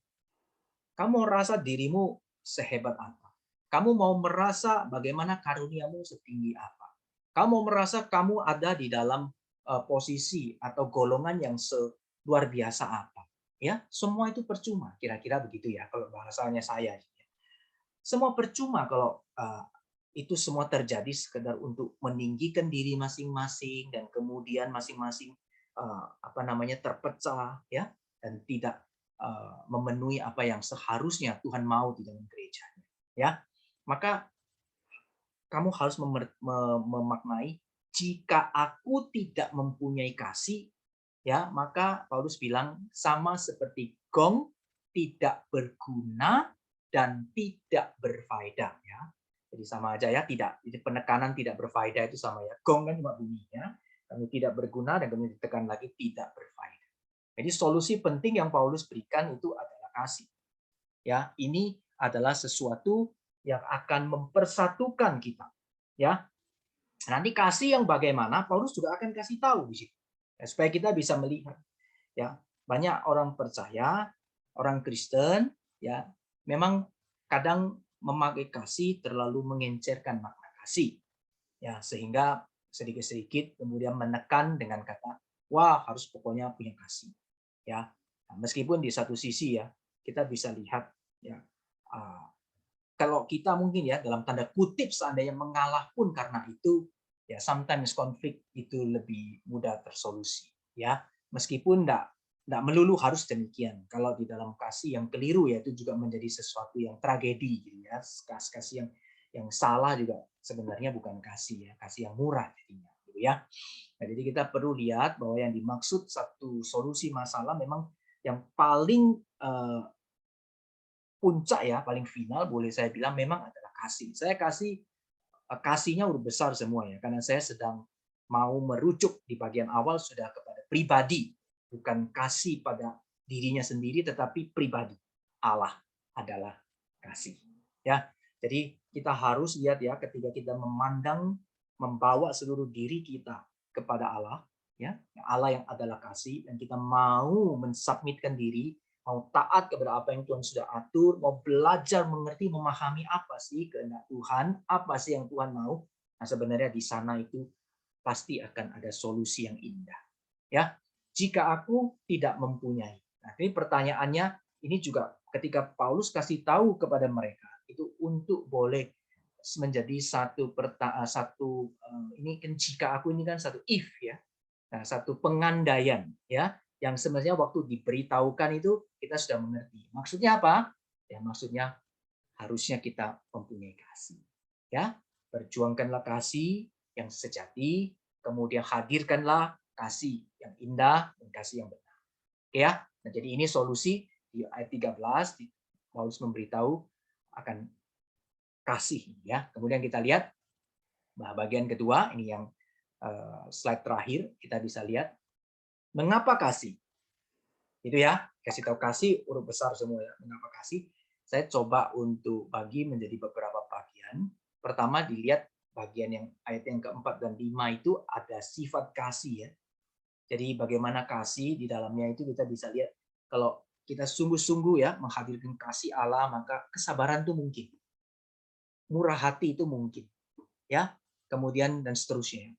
kamu merasa dirimu sehebat apa? Kamu mau merasa bagaimana karuniamu setinggi apa? Kamu merasa kamu ada di dalam posisi atau golongan yang luar biasa apa? Ya, semua itu percuma. Kira-kira begitu, ya, kalau bahasanya saya. Semua percuma kalau itu semua terjadi sekedar untuk meninggikan diri masing-masing dan kemudian masing-masing terpecah, ya, dan tidak memenuhi apa yang seharusnya Tuhan mau di dalam gerejanya, ya. Maka kamu harus memaknai, jika aku tidak mempunyai kasih, ya, maka Paulus bilang sama seperti gong tidak berguna dan tidak berfaedah, ya. Jadi sama aja, ya, tidak. Jadi penekanan tidak berfaedah itu sama, ya. Gong kan cuma bunyinya, kamu tidak berguna dan kemudian ditekan lagi tidak berfaedah. Jadi solusi penting yang Paulus berikan itu adalah kasih. Ya, ini adalah sesuatu yang akan mempersatukan kita, ya. Nanti kasih yang bagaimana Paulus juga akan kasih tahu di situ, ya, supaya kita bisa melihat, ya, banyak orang percaya, orang Kristen, ya, memang kadang memakai kasih terlalu mengencerkan makna kasih, ya, sehingga sedikit-sedikit kemudian menekan dengan kata, wah, harus pokoknya punya kasih, ya. Nah, meskipun di satu sisi, ya, kita bisa lihat, ya, kalau kita mungkin, ya, dalam tanda kutip seandainya mengalah pun karena itu, ya, sometimes konflik itu lebih mudah tersolusi, ya. Meskipun enggak melulu harus demikian. Kalau di dalam kasih yang keliru, ya, itu juga menjadi sesuatu yang tragedi, gitu, ya. Kasih yang salah juga sebenarnya bukan kasih, ya, kasih yang murah jadinya, gitu, ya. Nah, jadi kita perlu lihat bahwa yang dimaksud satu solusi masalah memang yang paling puncak, ya, paling final boleh saya bilang memang adalah kasih. Saya kasihnya udah besar semua, ya, karena saya sedang mau merujuk di bagian awal sudah kepada pribadi, bukan kasih pada dirinya sendiri tetapi pribadi. Allah adalah kasih, ya. Jadi kita harus lihat, ya, ketika kita membawa seluruh diri kita kepada Allah, ya, Allah yang adalah kasih, dan kita mau mensubmitkan diri, mau taat kepada apa yang Tuhan sudah atur, mau belajar mengerti, memahami apa sih kehendak Tuhan, apa sih yang Tuhan mau, Nah, sebenarnya di sana itu pasti akan ada solusi yang indah. Ya, jika aku tidak mempunyai. Nah, ini pertanyaannya ini juga ketika Paulus kasih tahu kepada mereka itu untuk boleh menjadi satu ini kan jika aku ini kan satu if ya. Nah, satu pengandaian ya yang sebenarnya waktu diberitahukan itu kita sudah mengerti. Maksudnya apa? Ya maksudnya harusnya kita mempunyai kasih. Ya, perjuangkanlah kasih yang sejati, kemudian hadirkanlah kasih yang indah dan kasih yang benar. Oke ya. Nah, jadi ini solusi di ayat 13 Paulus memberitahu akan kasih ya. Kemudian kita lihat bagian kedua ini yang slide terakhir kita bisa lihat mengapa kasih. Itu ya, kasih tahu kasih huruf besar semua ya. Mengapa kasih? Saya coba untuk bagi menjadi beberapa bagian. Pertama dilihat bagian yang ayat yang keempat dan lima itu ada sifat kasih ya. Jadi bagaimana kasih di dalamnya itu kita bisa lihat kalau kita sungguh-sungguh ya menghadirkan kasih Allah maka kesabaran itu mungkin. Murah hati itu mungkin. Ya. Kemudian dan seterusnya.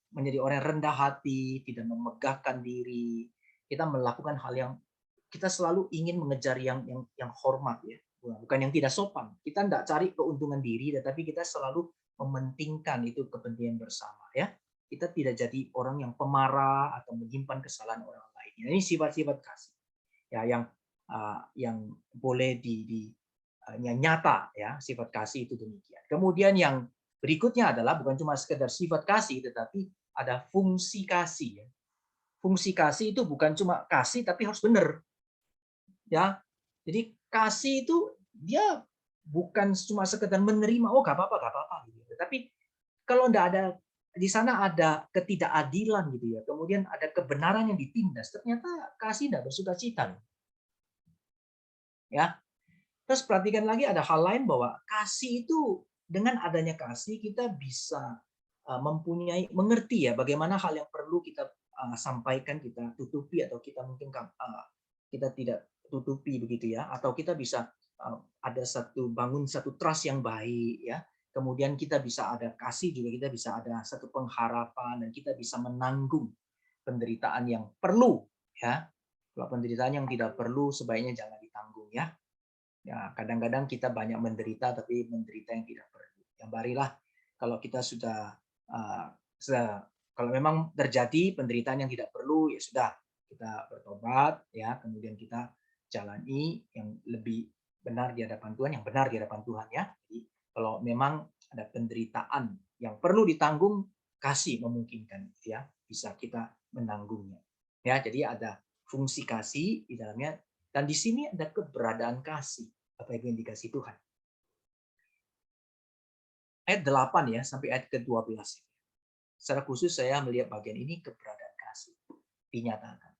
Menjadi orang yang rendah hati, tidak memegahkan diri, kita melakukan hal yang kita selalu ingin mengejar yang hormat ya, bukan yang tidak sopan. Kita tidak cari keuntungan diri, tetapi kita selalu mementingkan itu kepentingan bersama ya. Kita tidak jadi orang yang pemarah atau menyimpan kesalahan orang lain. Ini sifat-sifat kasih ya yang boleh yang nyata ya, sifat kasih itu demikian. Kemudian yang berikutnya adalah bukan cuma sekedar sifat kasih, tetapi ada fungsi kasih. Fungsi kasih itu bukan cuma kasih, tapi harus benar. Ya, jadi kasih itu dia bukan cuma sekedar menerima, oh gak apa-apa, gitu. Tapi kalau enggak ada di sana ada ketidakadilan gitu ya, kemudian ada kebenaran yang ditindas, ternyata kasih enggak bersuka-cita. Ya, terus perhatikan lagi ada hal lain bahwa kasih itu dengan adanya kasih kita bisa mempunyai mengerti ya bagaimana hal yang perlu kita sampaikan, kita tutupi atau kita mungkin kita tidak tutupi begitu ya, atau kita bisa ada bangun satu trust yang baik ya. Kemudian kita bisa ada kasih juga, kita bisa ada satu pengharapan dan kita bisa menanggung penderitaan yang perlu ya. Kalau penderitaan yang tidak perlu sebaiknya jangan ditanggung ya. Ya, kadang-kadang kita banyak menderita, tapi menderita yang tidak perlu. Yang barilah kalau kita sudah kalau memang terjadi penderitaan yang tidak perlu, ya sudah kita bertobat, ya kemudian kita jalani yang lebih benar di hadapan Tuhan, yang benar di hadapan Tuhan ya. Jadi kalau memang ada penderitaan yang perlu ditanggung, kasih memungkinkan, ya bisa kita menanggungnya. Ya, jadi ada fungsi kasih di dalamnya, dan di sini ada keberadaan kasih. Apa yang dikasih Tuhan. Ayat 8 ya sampai ayat ke-12. Secara khusus saya melihat bagian ini keberadaan kasih dinyatakan.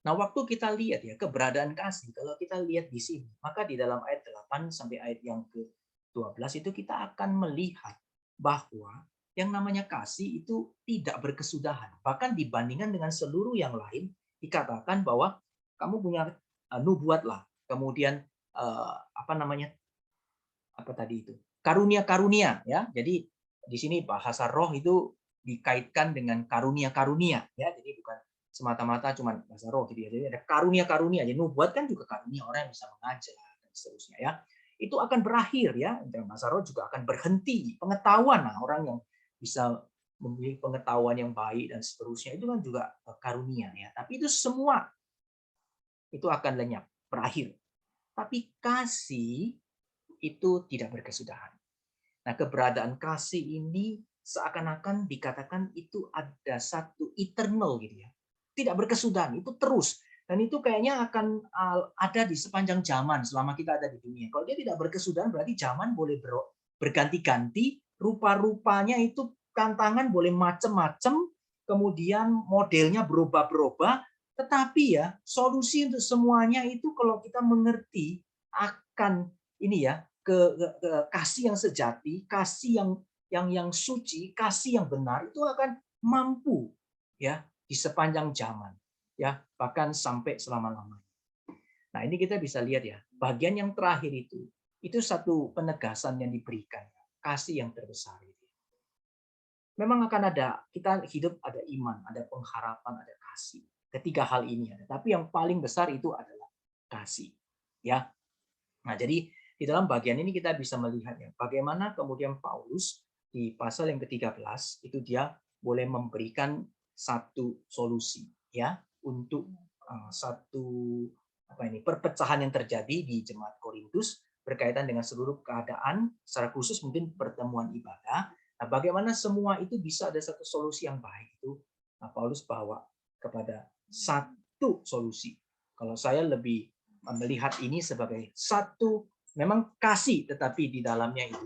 Nah, waktu kita lihat ya keberadaan kasih, kalau kita lihat di sini, maka di dalam ayat 8 sampai ayat yang ke-12 itu kita akan melihat bahwa yang namanya kasih itu tidak berkesudahan. Bahkan dibandingkan dengan seluruh yang lain, dikatakan bahwa kamu punya nubuatlah, kemudian apa tadi itu? Karunia-karunia ya. Jadi di sini bahasa roh itu dikaitkan dengan karunia-karunia ya. Jadi bukan semata-mata cuma bahasa roh gitu ya. Jadi ada karunia-karunia. Jadi nubuat kan juga karunia, orang yang bisa mengajar dan seterusnya ya. Itu akan berakhir ya. Dan bahasa roh juga akan berhenti. Pengetahuan, nah, orang yang bisa memiliki pengetahuan yang baik dan seterusnya itu kan juga karunia ya. Tapi itu semua itu akan lenyap, berakhir. Tapi kasih itu tidak berkesudahan. Nah, keberadaan kasih ini seakan-akan dikatakan itu ada satu eternal gitu ya. Tidak berkesudahan, itu terus. Dan itu kayaknya akan ada di sepanjang zaman selama kita ada di dunia. Kalau dia tidak berkesudahan berarti zaman boleh berganti-ganti, rupa-rupanya itu tantangan boleh macam-macam, kemudian modelnya berubah-berubah, tetapi ya solusi untuk semuanya itu kalau kita mengerti akan ini ya kasih yang sejati, kasih yang suci, kasih yang benar itu akan mampu ya di sepanjang zaman ya bahkan sampai selama-lamanya. Nah, ini kita bisa lihat ya, bagian yang terakhir itu satu penegasan yang diberikan, kasih yang terbesar itu. memang akan ada, kita hidup ada iman, ada pengharapan, ada kasih. Ketiga hal ini ada, tapi yang paling besar itu adalah kasih. Ya. Nah, jadi di dalam bagian ini kita bisa melihat ya, bagaimana kemudian Paulus di pasal yang ke-13 itu dia boleh memberikan satu solusi ya untuk satu perpecahan yang terjadi di jemaat Korintus berkaitan dengan seluruh keadaan, secara khusus mungkin pertemuan ibadah. Nah, bagaimana semua itu bisa ada satu solusi yang baik itu, Paulus bawa kepada satu solusi. Kalau saya lebih melihat ini sebagai satu, memang kasih, tetapi di dalamnya itu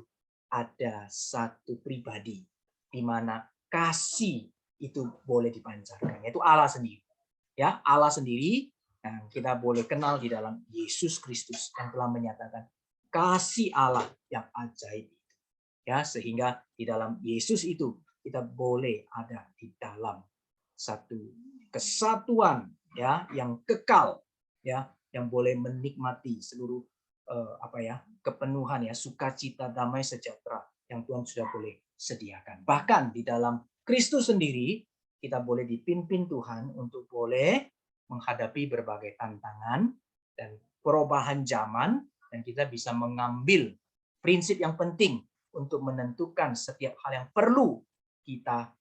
ada satu pribadi di mana kasih itu boleh dipancarkan, yaitu Allah sendiri. Ya, Allah sendiri yang kita boleh kenal di dalam Yesus Kristus yang telah menyatakan kasih Allah yang ajaib. Ya, sehingga di dalam Yesus itu kita boleh ada di dalam satu kesatuan ya yang kekal ya, yang boleh menikmati seluruh kepenuhan ya, sukacita, damai sejahtera yang Tuhan sudah boleh sediakan. Bahkan di dalam Kristus sendiri kita boleh dipimpin Tuhan untuk boleh menghadapi berbagai tantangan dan perubahan zaman, dan kita bisa mengambil prinsip yang penting untuk menentukan setiap hal yang perlu kita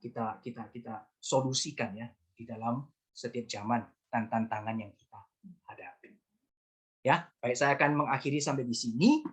kita solusikan ya di dalam setiap zaman dan tantangan yang kita hadapi. Ya, baik, saya akan mengakhiri sampai di sini.